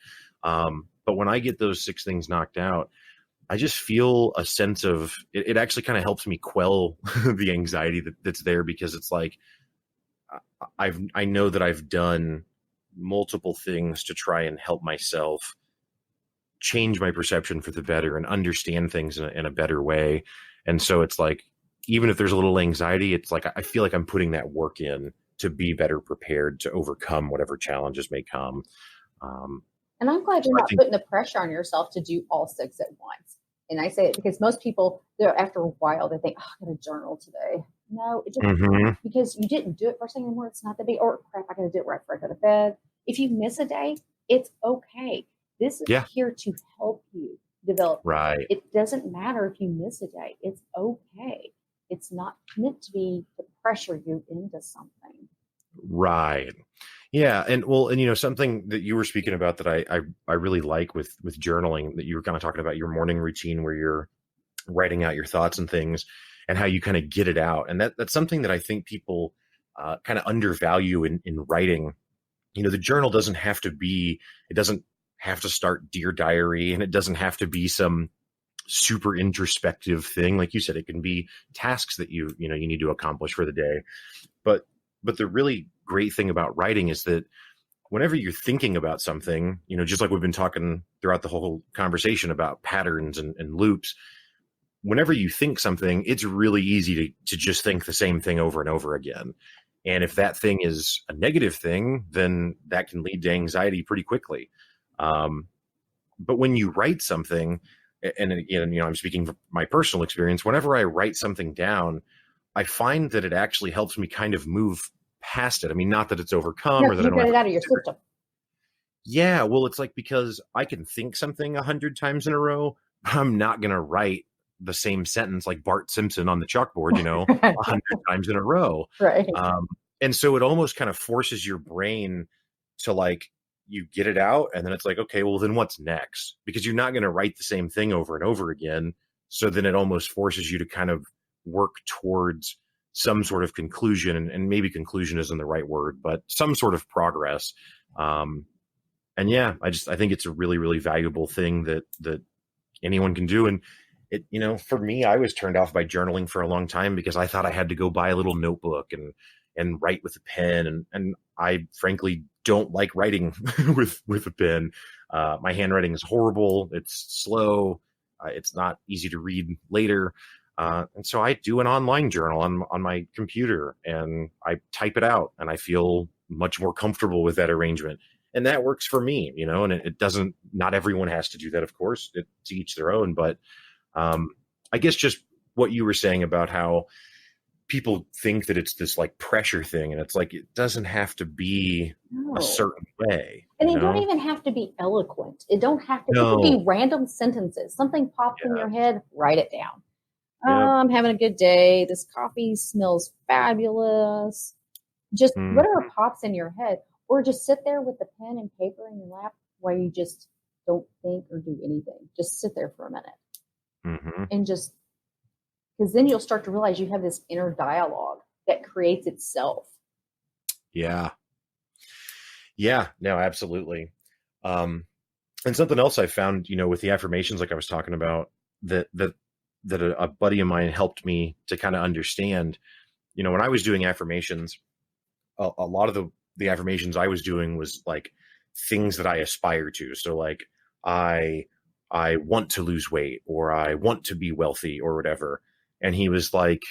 But when I get those 6 things knocked out, I just feel a sense of it actually kind of helps me quell the anxiety that's there, because it's like, I know that I've done multiple things to try and help myself change my perception for the better and understand things in a better way. And so it's like, even if there's a little anxiety, it's like, I feel like I'm putting that work in to be better prepared to overcome whatever challenges may come. And I'm glad So you're I not think, putting the pressure on yourself to do all 6 at once. And I say it because most people, after a while, they think, oh, I'm going to journal today. No, it just Mhm. because you didn't do it first thing in the morning, it's not the big, or crap, I got to do it right before I go to bed. If you miss a day, it's okay. This is Yeah, here to help you develop. right. It doesn't matter if you miss a day. It's okay. It's not meant to be to pressure you into something. Right. Yeah. And well, and something that you were speaking about that I really like with journaling, that you were kind of talking about your morning routine where you're writing out your thoughts and things and how you kind of get it out. And that's something that I think people kind of undervalue in writing. The journal doesn't have to be, it doesn't have to start Dear Diary, and it doesn't have to be some super introspective thing. Like you said, it can be tasks that you need to accomplish for the day. But the really great thing about writing is that whenever you're thinking about something, just like we've been talking throughout the whole conversation about patterns and loops, whenever you think something, it's really easy to just think the same thing over and over again. And if that thing is a negative thing, then that can lead to anxiety pretty quickly. Um, but when you write something, and again, I'm speaking from my personal experience, whenever I write something down, I find that it actually helps me kind of move past it. I mean, not that it's overcome No, or because that I you don't got have it to out of your consider it. system. Yeah, well, it's like because I can think something 100 times in a row, I'm not going to write the same sentence like Bart Simpson on the chalkboard, 100 times in a row. Right. Um, and so it almost kind of forces your brain to like, you get it out and then it's like, okay, well, then what's next? Because you're not going to write the same thing over and over again. So then it almost forces you to kind of work towards some sort of conclusion, and maybe conclusion isn't the right word, but some sort of progress. And yeah, I think it's a really, really valuable thing that anyone can do. And for me, I was turned off by journaling for a long time because I thought I had to go buy a little notebook and write with a pen. And I frankly don't like writing with a pen. My handwriting is horrible. It's slow. It's not easy to read later. And so I do an online journal on my computer and I type it out, and I feel much more comfortable with that arrangement. And that works for me, and it doesn't, not everyone has to do that, of course, it's each their own. But I guess just what you were saying about how people think that it's this like pressure thing, and it's like, it doesn't have to be a No. certain way, And they don't even have to be eloquent. It don't have to. It could No. be random sentences. Something popped in Yeah. your head. Write it down. Yeah. I'm having a good day. This coffee smells fabulous. Just whatever pops in your head, or just sit there with the pen and paper in your lap while you just don't think or do anything. Just sit there for a minute Mm-hmm. and just, because then you'll start to realize you have this inner dialogue that creates itself. Yeah. Yeah. No, absolutely. And something else I found, with the affirmations, like I was talking about, that a buddy of mine helped me to kind of understand. When I was doing affirmations, a lot of the affirmations I was doing was like things that I aspire to. So like I want to lose weight, or I want to be wealthy, or whatever. And he was like,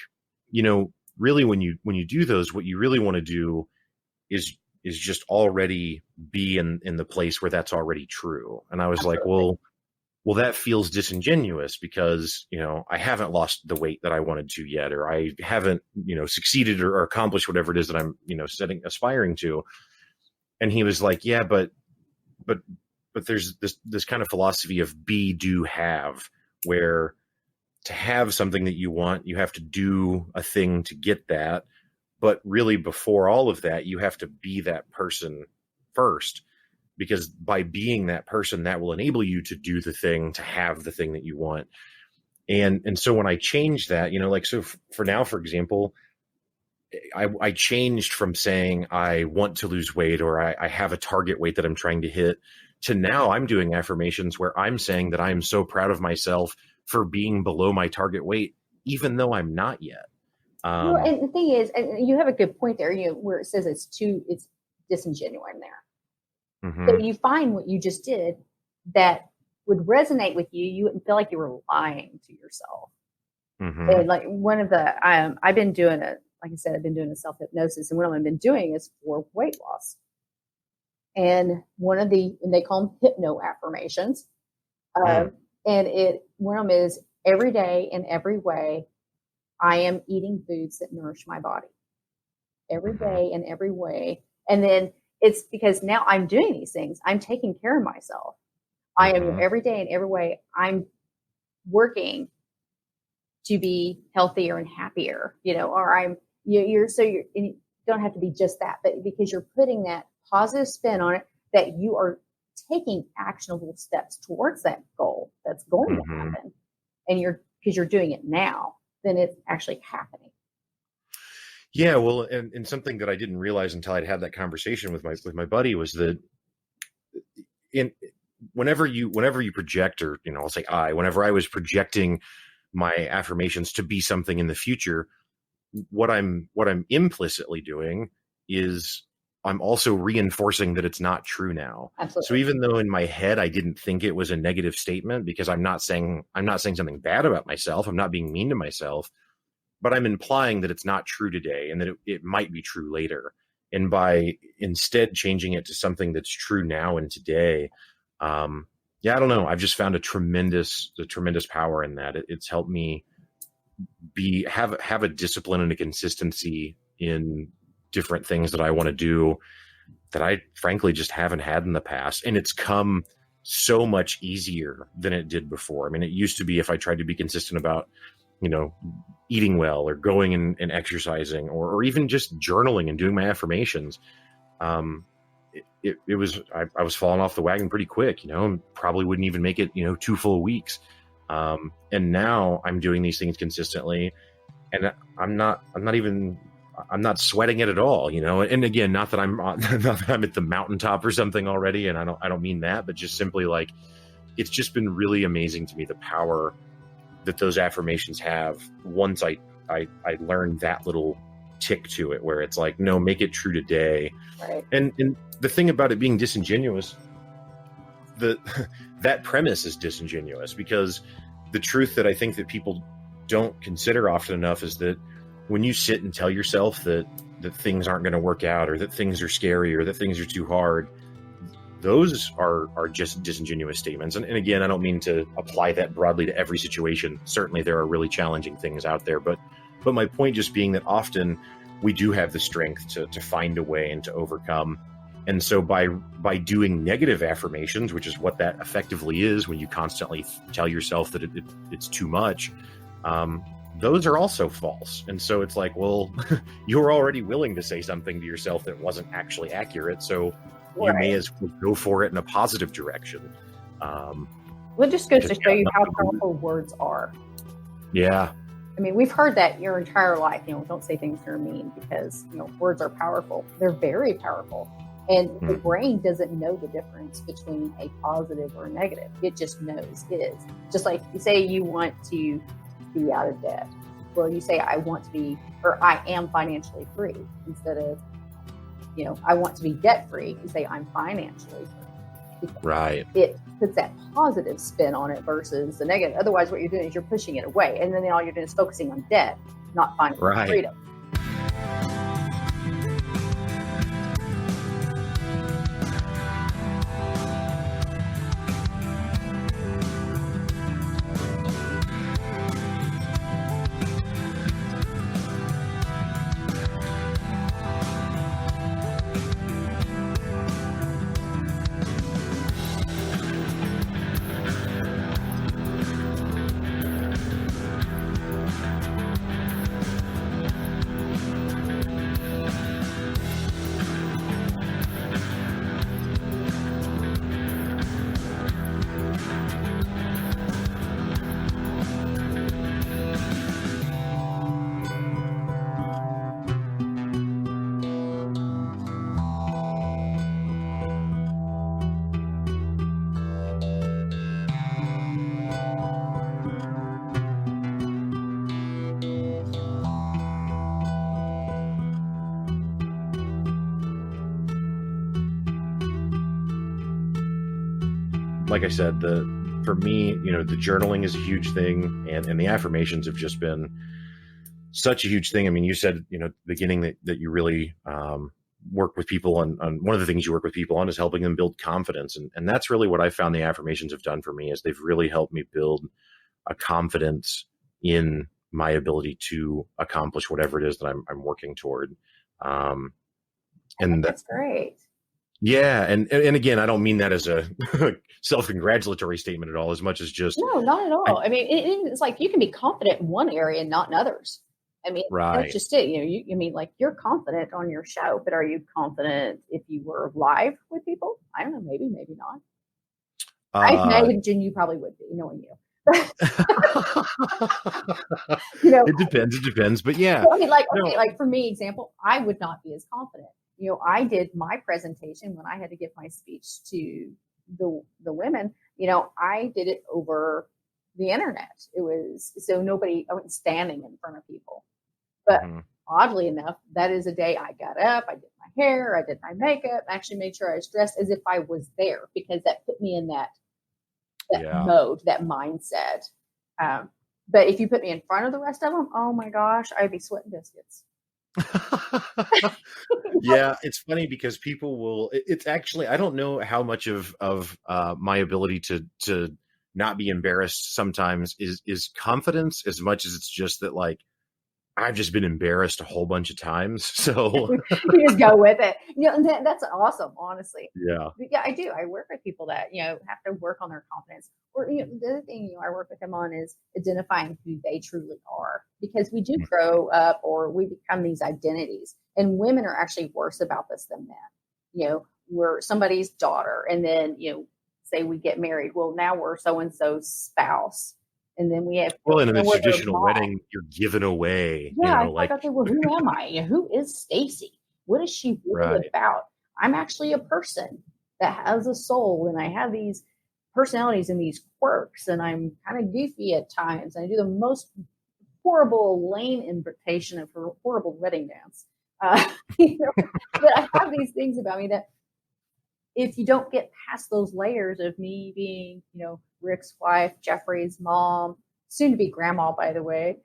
really when you do those, what you really want to do is just already be in the place where that's already true. And I was like, Absolutely. well, that feels disingenuous because, I haven't lost the weight that I wanted to yet, or I haven't, succeeded or accomplished whatever it is that I'm, aspiring to. And he was like, yeah, but there's this kind of philosophy of be, do, have, where to have something that you want, you have to do a thing to get that. But really, before all of that, you have to be that person first, because by being that person, that will enable you to do the thing, to have the thing that you want. And so when I changed that, like, so for now, for example, I changed from saying I want to lose weight, or I have a target weight that I'm trying to hit, to now I'm doing affirmations where I'm saying that I'm so proud of myself for being below my target weight, even though I'm not yet. Well, and the thing is, and you have a good point there, where it says it's disingenuine there. Mm-hmm. So you find what you just did that would resonate with you. You wouldn't feel like you were lying to yourself. Mm-hmm. And like one of the, I've been doing like I said, I've been doing a self-hypnosis, and what I've been doing is for weight loss. And and they call them hypno affirmations. And one of them is every day in every way, I am eating foods that nourish my body. Every day in every way. And then it's because now I'm doing these things. I'm taking care of myself. I am every day in every way. I'm working to be healthier and happier, or and you don't have to be just that, but because you're putting that positive spin on it, that you are taking actionable steps towards that goal that's going to happen. And because you're doing it now, then it's actually happening. Yeah, well, and something that I didn't realize until I'd had that conversation with my buddy was that whenever you project, or I'll say whenever I was projecting my affirmations to be something in the future, what I'm implicitly doing is I'm also reinforcing that it's not true now. Absolutely. So even though in my head I didn't think it was a negative statement, because I'm not saying something bad about myself, I'm not being mean to myself, but I'm implying that it's not true today and that it might be true later. And by instead changing it to something that's true now and today, I don't know. I've just found a tremendous power in that. It's helped me have a discipline and a consistency in different things that I want to do that I frankly just haven't had in the past. And it's come so much easier than it did before. I mean, it used to be if I tried to be consistent about, eating well or going and exercising or even just journaling and doing my affirmations, I was falling off the wagon pretty quick, and probably wouldn't even make it, 2 full weeks. And now I'm doing these things consistently, and I'm not sweating it at all, and again, not that I'm at the mountaintop or something already. And I don't mean that, but just simply like, it's just been really amazing to me, the power that those affirmations have once I learned that little tick to it, where it's like, no, make it true today. Right. And the thing about it being disingenuous, that premise is disingenuous, because the truth that I think that people don't consider often enough is that when you sit and tell yourself that things aren't going to work out, or that things are scary, or that things are too hard, those are just disingenuous statements. And again, I don't mean to apply that broadly to every situation. Certainly there are really challenging things out there, but my point just being that often we do have the strength to find a way and to overcome. And so by doing negative affirmations, which is what that effectively is when you constantly tell yourself that it's too much, those are also false. And so it's like, well, you were already willing to say something to yourself that wasn't actually accurate. So you may as well go for it in a positive direction. Well, it just goes to show you how powerful words are. Yeah. I mean, we've heard that your entire life, don't say things that are mean, because, words are powerful. They're very powerful. And the brain doesn't know the difference between a positive or a negative. It just knows it is. Just like you say you want to be out of debt. Well, you say, I want to be, or I am financially free, instead of, I want to be debt free. You say, I'm financially free. Right. It puts that positive spin on it versus the negative. Otherwise, what you're doing is you're pushing it away. And then all you're doing is focusing on debt, not finding freedom. Like I said, for me, the journaling is a huge thing, and the affirmations have just been such a huge thing. I mean, you said, at the beginning that you really work with people on one of the things you work with people on is helping them build confidence. And that's really what I found the affirmations have done for me, is they've really helped me build a confidence in my ability to accomplish whatever it is that I'm working toward. I think And that, that's great. yeah. And again, I don't mean that as a self-congratulatory statement at all, as much as just, No, not at all. I mean, it's like you can be confident in one area and not in others. I mean, that's right. just it. You mean like you're confident on your show, but are you confident if you were live with people? I don't know. Maybe, maybe not. I Uh, imagine you probably would be, knowing you. You know, it depends. It depends. But yeah, I mean, like, okay, no, like for me, example, I would not be as confident. I did my presentation when I had to give my speech to the women. I did it over the internet. It was so nobody. I wasn't standing in front of people. But mhm, oddly enough, that is a day I got up, I did my hair, I did my makeup, actually made sure I was dressed as if I was there, because that put me in that yeah. mode, that mindset. Um, but if you put me in front of the rest of them, oh my gosh, I'd be sweating biscuits. Yeah, it's funny because people will. It's actually, I don't know how much of my ability to not be embarrassed sometimes is confidence, as much as it's just that, like, I've just been embarrassed a whole bunch of times. So You just go with it. And that's awesome, honestly. yeah. But yeah, I do. I work with people that have to work on their confidence. Or the other thing I work with them on is identifying who they truly are, because we do grow up or we become these identities, and women are actually worse about this than men. We're somebody's daughter, and then say we get married. Well, now we're so and so's spouse, and then we have Well, and in a children, we're their traditional mom. wedding, you're given away. Yeah, it's like, Like okay, well, who am I? Who is Stacie? What is she really right. about? I'm actually a person that has a soul, and I have these personalities and these quirks, and I'm kind of goofy at times. I do the most horrible, lame invitation of a horrible wedding dance. But I have these things about me that if you don't get past those layers of me being, Rick's wife, Jeffrey's mom, soon to be grandma, by the way.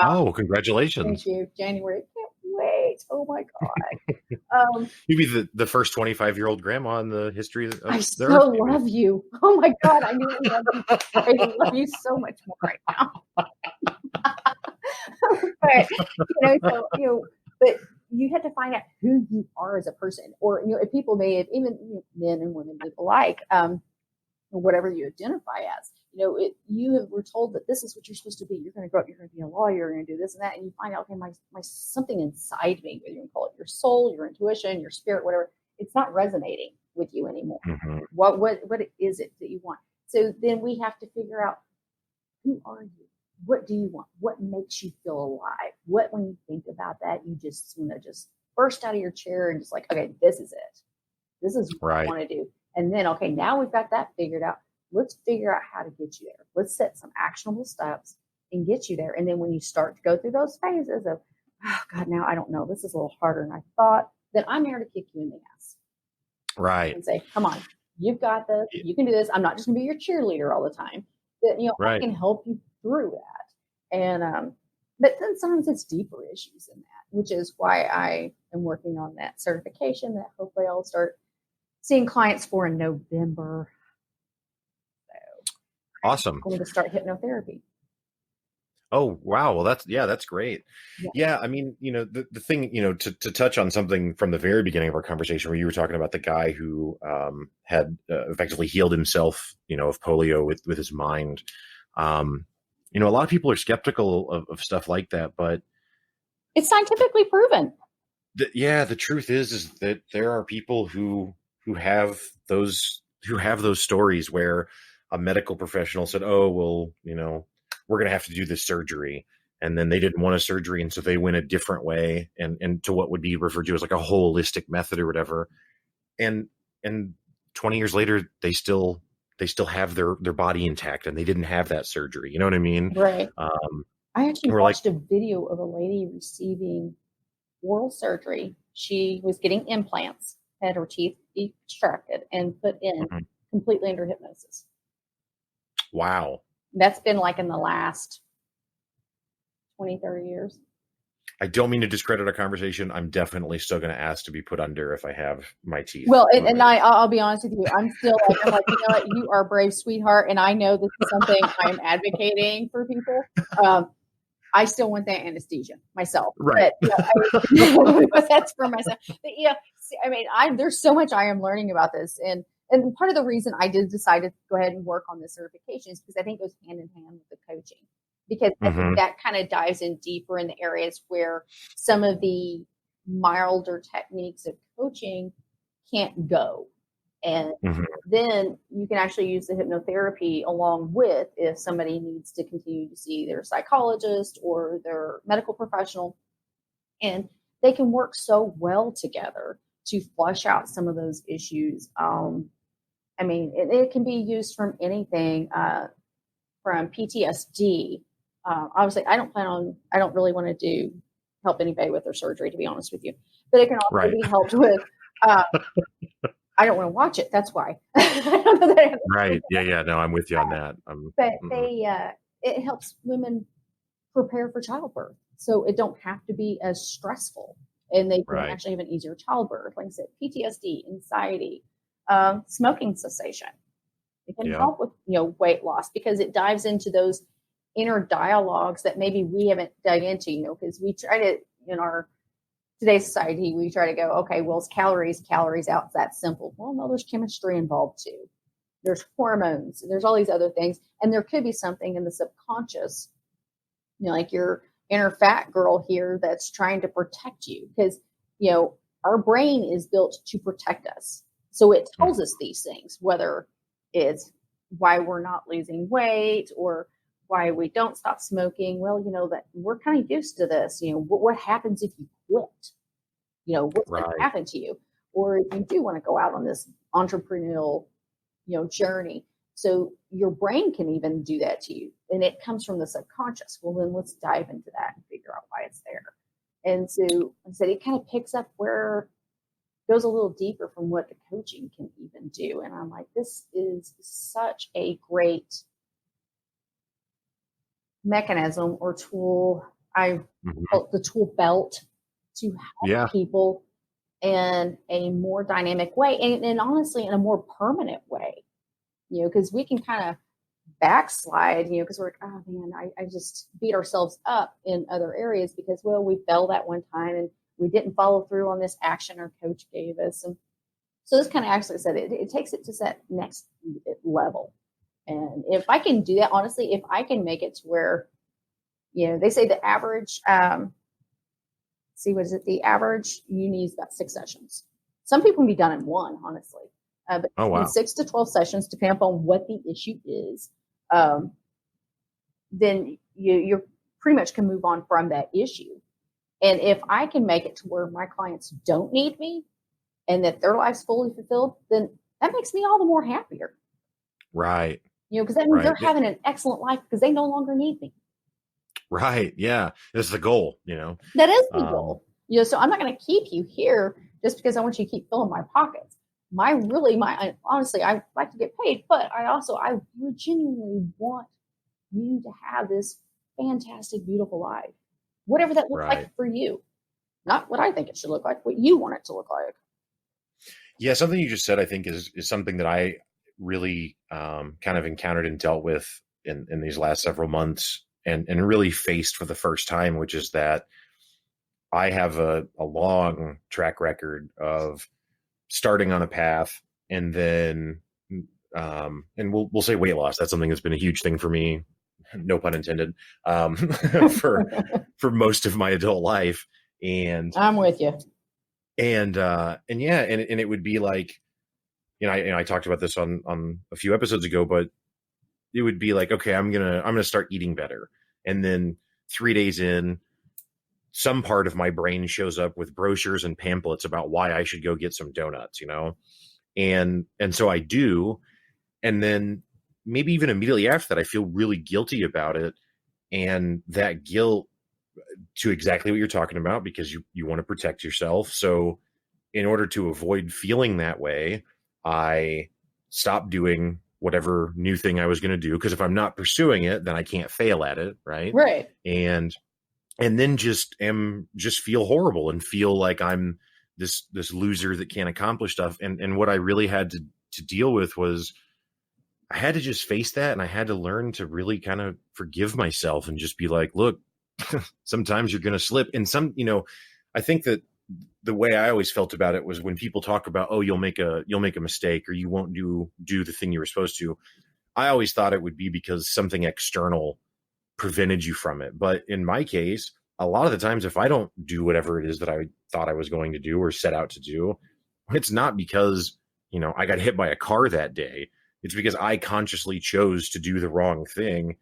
Oh, Thank congratulations! you, January. Can't wait. Oh my God. You'd be the first 25-year-old grandma in the history I of the so earth, maybe. love you. Oh my God. I really love you. I love you so much more right now. But so but you have to find out who you are as a person, or if people may have, even men and women alike, or whatever you identify as. You were told that this is what you're supposed to be. You're going to grow up. You're going to be a lawyer. You're going to do this and that, and you find out, okay, my something inside me, whether you call it your soul, your intuition, your spirit, whatever, it's not resonating with you anymore. Mhm. What is it that you want? So then we have to figure out, who are you? What do you want? What makes you feel alive? What, when you think about that, you just just burst out of your chair and just like, okay, this is it. This is what I Right. want to do. And then, okay, now we've got that figured out. Let's figure out how to get you there. Let's set some actionable steps and get you there. And then when you start to go through those phases of, oh God, now I don't know, this is a little harder than I thought, then I'm there to kick you in the ass Right. and say, come on, you've got this. Yeah. You can do this. I'm not just going to be your cheerleader all the time. But, I Right. can help you through that. And, but then sometimes it's deeper issues than that, which is why I am working on that certification that hopefully I'll start seeing clients for in November. So Awesome. I'm going to start hypnotherapy. Oh, wow. Well, that's great. Yeah. Yeah. I mean, the thing, to touch on something from the very beginning of our conversation, where you were talking about the guy who had effectively healed himself, of polio with his mind. A lot of people are skeptical of stuff like that, but It's scientifically proven. the truth is that there are people who have those stories where a medical professional said, "Oh, well, we're going to have to do this surgery," and then they didn't want a surgery, and so they went a different way, and to what would be referred to as like a holistic method or whatever, and 20 years later they still have their body intact, and they didn't have that surgery. You know what I mean? Right. Um, I actually we're like, watched a video of a lady receiving oral surgery. She was getting implants, had her teeth extracted and put in mhm, completely under hypnosis. wow, That's been like in the last 20, 30 years. I don't mean to discredit our conversation. I'm definitely still going to ask to be put under if I have my teeth. Well, and I'll be honest with you. I'm still like, you know what? You are a brave sweetheart. And I know this is something I'm advocating for people. I still want that anesthesia myself. Right. But, but that's for myself. But yeah, see, I mean, there's so much I am learning about this. And part of the reason I did decide to go ahead and work on the certification is because I think it goes hand in hand with the coaching. Because I think that kind of dives in deeper in the areas where some of the milder techniques of coaching can't go. And then you can actually use the hypnotherapy along with if somebody needs to continue to see their psychologist or their medical professional. And they can work so well together to flush out some of those issues. I mean, it can be used from anything, from PTSD. Obviously, I don't really want to help anybody with their surgery, to be honest with you. But it can also be helped with, I don't want to watch it. That's why. Right. Yeah. No, I'm with you on that. But it helps women prepare for childbirth. So it don't have to be as stressful. And they can actually have an easier childbirth. Like I said, PTSD, anxiety, smoking cessation. It can help with, weight loss because it dives into those inner dialogues that maybe we haven't dug into, because we try to, in our today's society, we try to go, okay, well, it's calories out. It's that simple. Well, no, there's chemistry involved too. There's hormones. There's all these other things. And there could be something in the subconscious, like your inner fat girl here that's trying to protect you because, our brain is built to protect us. So it tells us these things, whether it's why we're not losing weight or why we don't stop smoking. Well, that we're kind of used to this. What happens if you quit? What's going to happen to you? Or if you do want to go out on this entrepreneurial, journey. So your brain can even do that to you. And it comes from the subconscious. Well, then let's dive into that and figure out why it's there. And so I said, it kind of picks up where goes a little deeper from what the coaching can even do. And I'm like, this is such a great mechanism or tool. I call it the tool belt to help people in a more dynamic way and honestly in a more permanent way, because we can kind of backslide, because we're like, oh man, I just beat ourselves up in other areas because, well, we fell that one time and we didn't follow through on this action our coach gave us. And so this kind of actually said it takes it to that next level. And if I can do that, honestly, if I can make it to where, they say the average, the average you need is about 6 sessions. Some people can be done in one, honestly. But 6 to 12 sessions, depending upon what the issue is, then you pretty much can move on from that issue. And if I can make it to where my clients don't need me and that their life's fully fulfilled, then that makes me all the more happier. Right. Because that means they're having an excellent life because they no longer need me. Right. Yeah. That's the goal, That is the goal. So I'm not going to keep you here just because I want you to keep filling my pockets. Honestly, I like to get paid, but I genuinely want you to have this fantastic, beautiful life. Whatever that looks like for you. Not what I think it should look like, what you want it to look like. Yeah, something you just said, I think, is something that I really kind of encountered and dealt with in these last several months and really faced for the first time, which is that I have a long track record of starting on a path and then, and we'll say weight loss. That's something that's been a huge thing for me. No pun intended, for most of my adult life. And I'm with you. And it would be like, I talked about this on a few episodes ago, but it would be like, okay, I'm going to start eating better. And then 3 days in, some part of my brain shows up with brochures and pamphlets about why I should go get some donuts, and so I do. And then maybe even immediately after that, I feel really guilty about it. And that guilt to exactly what you're talking about, because you want to protect yourself. So in order to avoid feeling that way, I stopped doing whatever new thing I was going to do. Because if I'm not pursuing it, then I can't fail at it. Right. Right. And and then just feel horrible and feel like I'm this loser that can't accomplish stuff. And what I really had to deal with was I had to just face that, and I had to learn to really kind of forgive myself and just be like, look, sometimes you're going to slip. And I think that the way I always felt about it was when people talk about, oh, you'll make a mistake, or you won't do the thing you were supposed to. I always thought it would be because something external prevented you from it. But in my case, a lot of the times, if I don't do whatever it is that I thought I was going to do or set out to do, it's not because, I got hit by a car that day. It's because I consciously chose to do the wrong thing.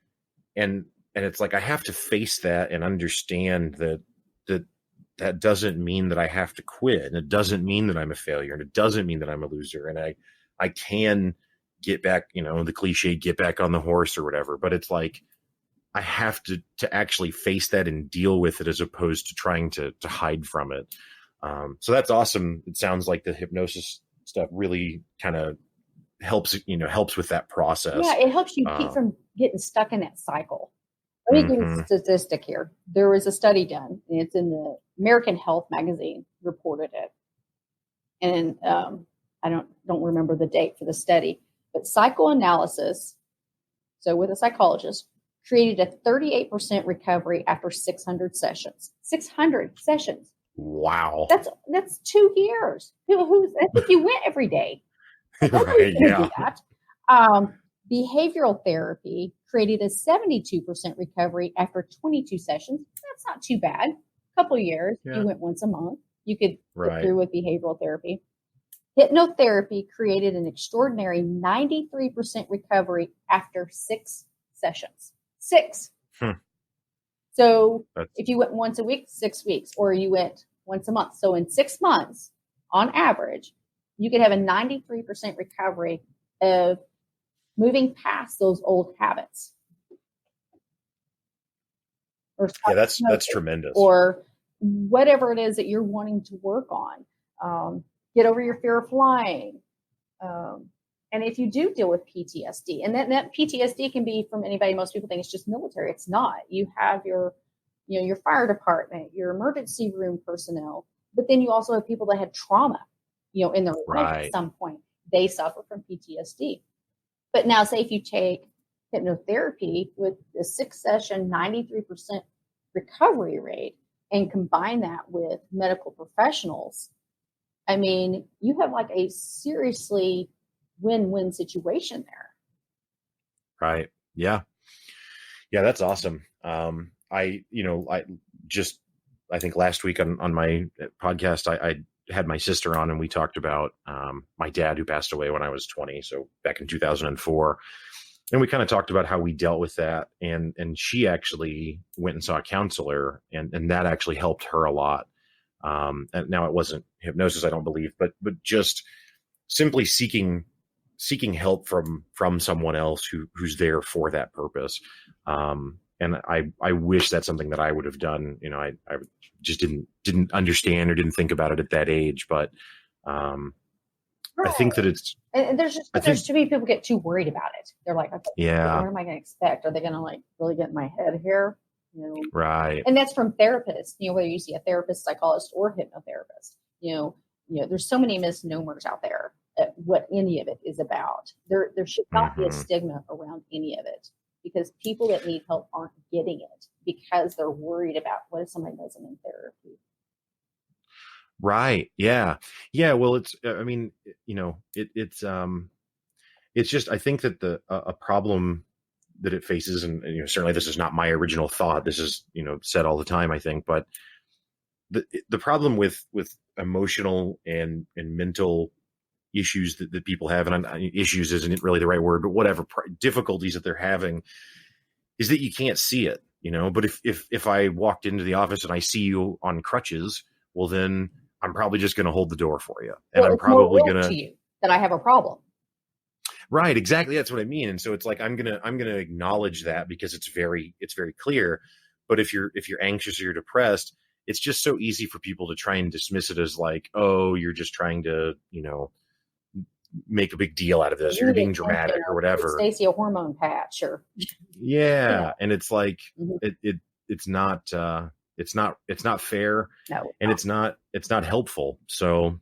And it's like, I have to face that and understand that doesn't mean that I have to quit. And it doesn't mean that I'm a failure. And it doesn't mean that I'm a loser. And I can get back, the cliche, get back on the horse or whatever. But it's like, I have to actually face that and deal with it, as opposed to trying to hide from it. So that's awesome. It sounds like the hypnosis stuff really kind of helps with that process. Yeah, it helps you keep from getting stuck in that cycle. Let me give you a statistic here. There was a study done, and it's in the American Health magazine, reported it. And I don't remember the date for the study, but psychoanalysis, so with a psychologist, created a 38% recovery after 600 sessions. 600 sessions. Wow. That's 2 years. That's if you went every day. Right, yeah. Behavioral therapy created a 72% recovery after 22 sessions. That's not too bad. A couple of years. Yeah. You went once a month. You could get through with behavioral therapy. Hypnotherapy created an extraordinary 93% recovery after 6 sessions. 6. So if you went once a week, 6 weeks, or you went once a month. So in 6 months, on average, you could have a 93% recovery of moving past those old habits. Yeah, that's tremendous. Or whatever it is that you're wanting to work on. Get over your fear of flying. And if you do deal with PTSD, and that PTSD can be from anybody, most people think it's just military. It's not. You have your fire department, your emergency room personnel, but then you also have people that had trauma, in their life at some point. They suffer from PTSD. But now, say if you take hypnotherapy with the 6-session, 93% recovery rate, and combine that with medical professionals, I mean, you have like a seriously win-win situation there. Right. Yeah. Yeah, that's awesome. I think last week on my podcast, I had my sister on, and we talked about my dad, who passed away when I was 20. So back in 2004. And we kind of talked about how we dealt with that. And she actually went and saw a counselor, and that actually helped her a lot. And now it wasn't hypnosis, I don't believe, but just simply seeking help from someone else who's there for that purpose. And I wish that's something that I would have done. I just didn't understand or didn't think about it at that age. But I think that it's, and there's too many people get too worried about it. They're like, okay, yeah, what am I going to expect? Are they going to like really get in my head here? Right. And that's from therapists, whether you see a therapist, psychologist, or hypnotherapist, there's so many misnomers out there at what any of it is about. There should not be a stigma around any of it, because people that need help aren't getting it because they're worried about what if somebody does them in therapy. Right. Yeah. Yeah. Well, it's just, I think that a problem that it faces, and certainly this is not my original thought. This is, said all the time, I think, but the problem with emotional and mental issues that people have, and issues isn't really the right word, but whatever difficulties that they're having, is that you can't see it, but if I walked into the office and I see you on crutches, well, then I'm probably just going to hold the door for you. And I'm probably going to you that I have a problem. Right. Exactly. That's what I mean. And so it's like, I'm going to acknowledge that, because it's very clear. But if you're anxious or you're depressed, it's just so easy for people to try and dismiss it as like, oh, you're just trying to, make a big deal out of this. You're being dramatic or whatever. Stacie, a hormone patch or. Yeah. And it's like, it's not, it's not fair, No, and it's not helpful. So,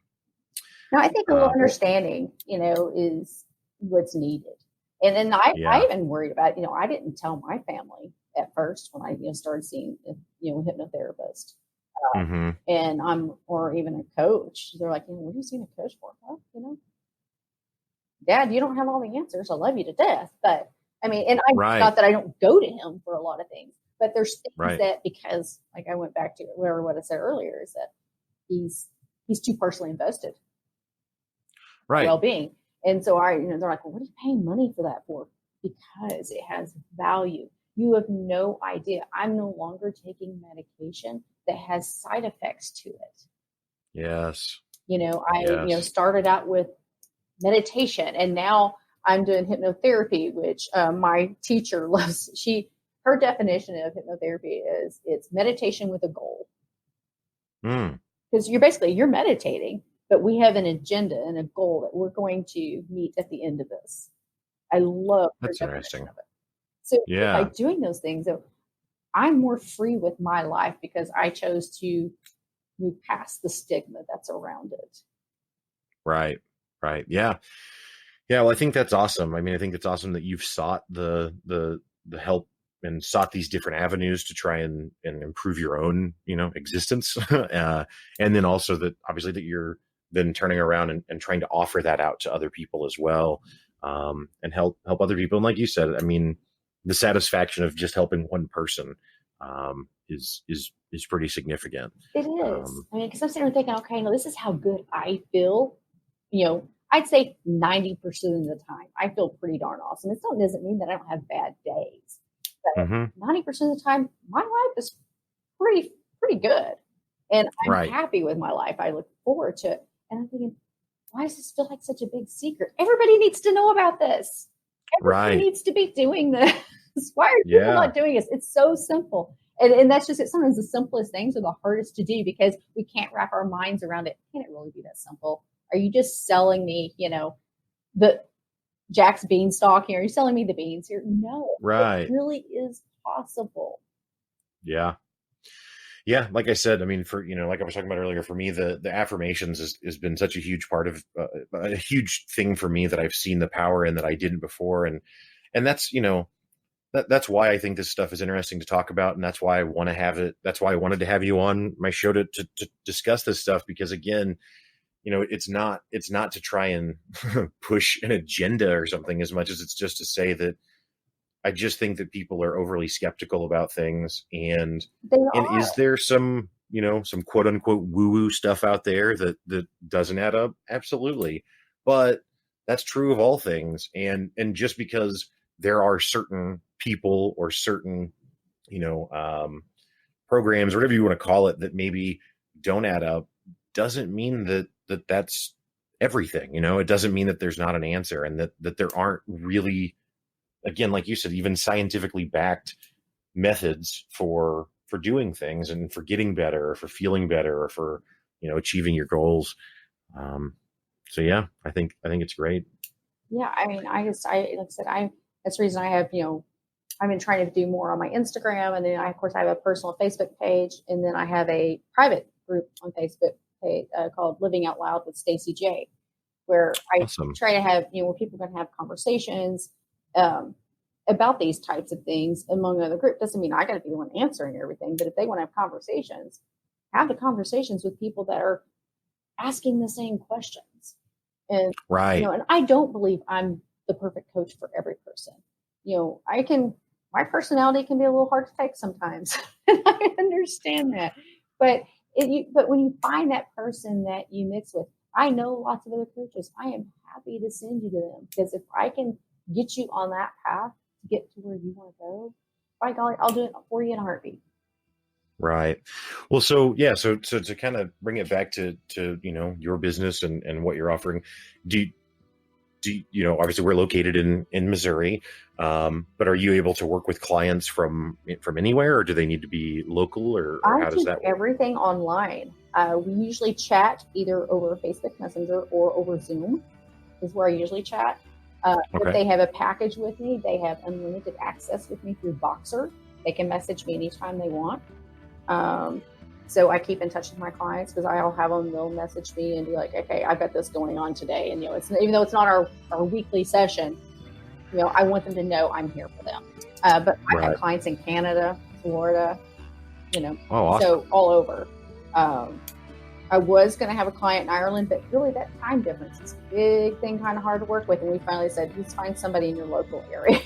no, I think a little well, understanding, is what's needed. And then I yeah. even worried about, I didn't tell my family at first when I, started seeing, a hypnotherapist. Hmm. And or even a coach. They're like, what are you seeing a coach for? Well, Dad, you don't have all the answers. I love you to death. But I mean, and Right. not that I don't go to him for a lot of things, but there's things Right. that, because like I went back to what I said earlier, is that he's too personally invested in my Right. well-being. And so they're like, well, what are you paying money for that for? Because it has value. You have no idea. I'm no longer taking medication that has side effects to it. Yes. I Yes. started out with meditation, and now I'm doing hypnotherapy, which my teacher loves. Her definition of hypnotherapy is it's meditation with a goal. Mm, Because you're meditating, but we have an agenda and a goal that we're going to meet at the end of this. I love her that's definition interesting. of it. So by Yeah. doing those things, I'm more free with my life because I chose to move past the stigma that's around it. Right. Right. Yeah. Yeah. Well, I think that's awesome. I mean, I think it's awesome that you've sought the help and sought these different avenues to try and improve your own, existence. And then also that obviously that you're then turning around and trying to offer that out to other people as well. And help other people. And like you said, I mean, the satisfaction of just helping one person, is pretty significant. It is. Um, I mean, because I'm sitting there thinking, okay, no, this is how good I feel. I'd say 90% of the time, I feel pretty darn awesome. It still doesn't mean that I don't have bad days, but mhm. 90% of the time, my life is pretty good, and I'm Right. happy with my life. I look forward to it, and I'm thinking, why does this feel like such a big secret? Everybody needs to know about this. Everybody Right. needs to be doing this. Why are people Yeah. not doing this? It's so simple. And that's just it. Sometimes the simplest things are the hardest to do because we can't wrap our minds around it. Can it really be that simple? Are you just selling me, the Jack's beanstalk here? Are you selling me the beans here? No, it Right. really is possible. Yeah. Yeah. Like I said, I mean, like I was talking about earlier, for me, the affirmations has been such a huge part of a huge thing for me that I've seen the power in that I didn't before. And that's, that's why I think this stuff is interesting to talk about. And that's why I want to have it. That's why I wanted to have you on my show to discuss this stuff, because again, it's not to try and push an agenda or something as much as it's just to say that I just think that people are overly skeptical about things. They And are. is there some quote unquote woo woo stuff out there that doesn't add up? Absolutely. But that's true of all things. And just because there are certain people or certain, you know, um, programs, whatever you want to call it, that maybe don't add up, doesn't mean that's everything. It doesn't mean that there's not an answer, and that there aren't really, again, like you said, even scientifically backed methods for doing things and for getting better or for feeling better or for achieving your goals. So yeah, I think it's great. Yeah, I mean, like I said, that's the reason I have, I've been trying to do more on my Instagram, and then of course, I have a personal Facebook page, and then I have a private group on Facebook page called Living Out Loud with Stacie J, where I Awesome. try to have, where people can have conversations um, about these types of things among other groups. Doesn't mean I got to be the one answering everything, but if they want to have conversations, have the conversations with people that are asking the same questions. And Right. and I don't believe I'm the perfect coach for every person. My personality can be a little hard to take sometimes. And I understand that. But but when you find that person that you mix with, I know lots of other coaches. I am happy to send you to them, because if I can get you on that path to get to where you want to go, by golly, I'll do it for you in a heartbeat. Right. Well, so yeah, so to kind of bring it back to your business and what you're offering, do you, obviously we're located in Missouri, but are you able to work with clients from anywhere, or do they need to be local, or I how does do that work? everything online. We usually chat either over Facebook Messenger or over Zoom, is where I usually chat. If Okay. they have a package with me, they have unlimited access with me through Boxer. They can message me anytime they want. So I keep in touch with my clients because I'll have them, they'll message me and be like, okay, I've got this going on today. And, it's, even though it's not our weekly session, I want them to know I'm here for them. But I've had clients in Canada, Florida, Oh, awesome. So all over. I was going to have a client in Ireland, but really that time difference is a big thing, kind of hard to work with. And we finally said, just find somebody in your local area.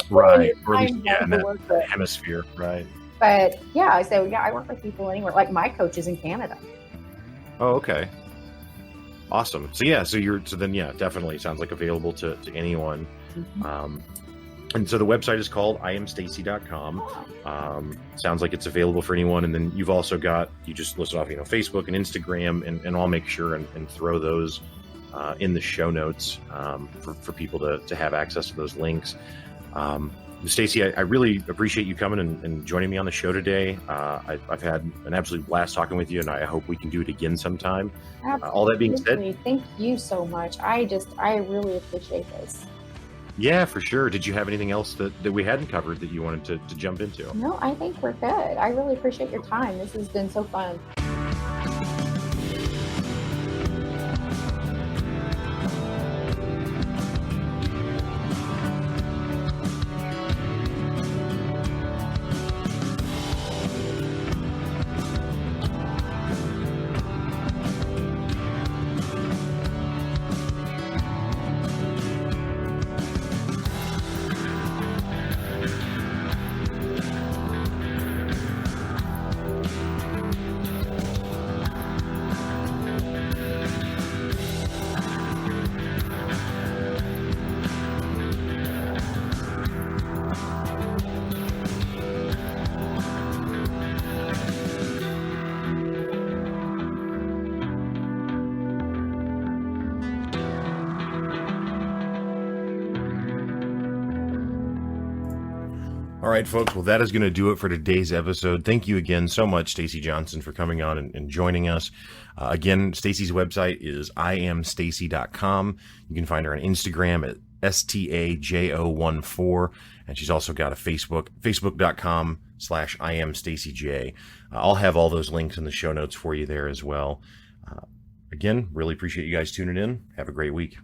Right. Or at least, in that hemisphere. Right. But yeah, I say, I work with people anywhere. Like my coach is in Canada. Oh, okay. Awesome. So definitely sounds like available to anyone. Mm-hmm. And so the website is called IamStacie.com. Sounds like it's available for anyone. And then you've also you just listed off, Facebook and Instagram, and I'll make sure and throw those in the show notes for people to have access to those links. Stacie, I really appreciate you coming and joining me on the show today. I've had an absolute blast talking with you, and I hope we can do it again sometime. All that being said, thank you so much. I really appreciate this. Yeah, for sure. Did you have anything else that we hadn't covered that you wanted to jump into? No, I think we're good. I really appreciate your time. This has been so fun. All right, folks. Well, that is going to do it for today's episode. Thank you again so much, Stacie Johnson, for coming on and joining us. Again, Stacie's website is IamStacie.com. You can find her on Instagram at STAJO14. And she's also got a Facebook.com/IamStacieJ. I'll have all those links in the show notes for you there as well. Again, really appreciate you guys tuning in. Have a great week.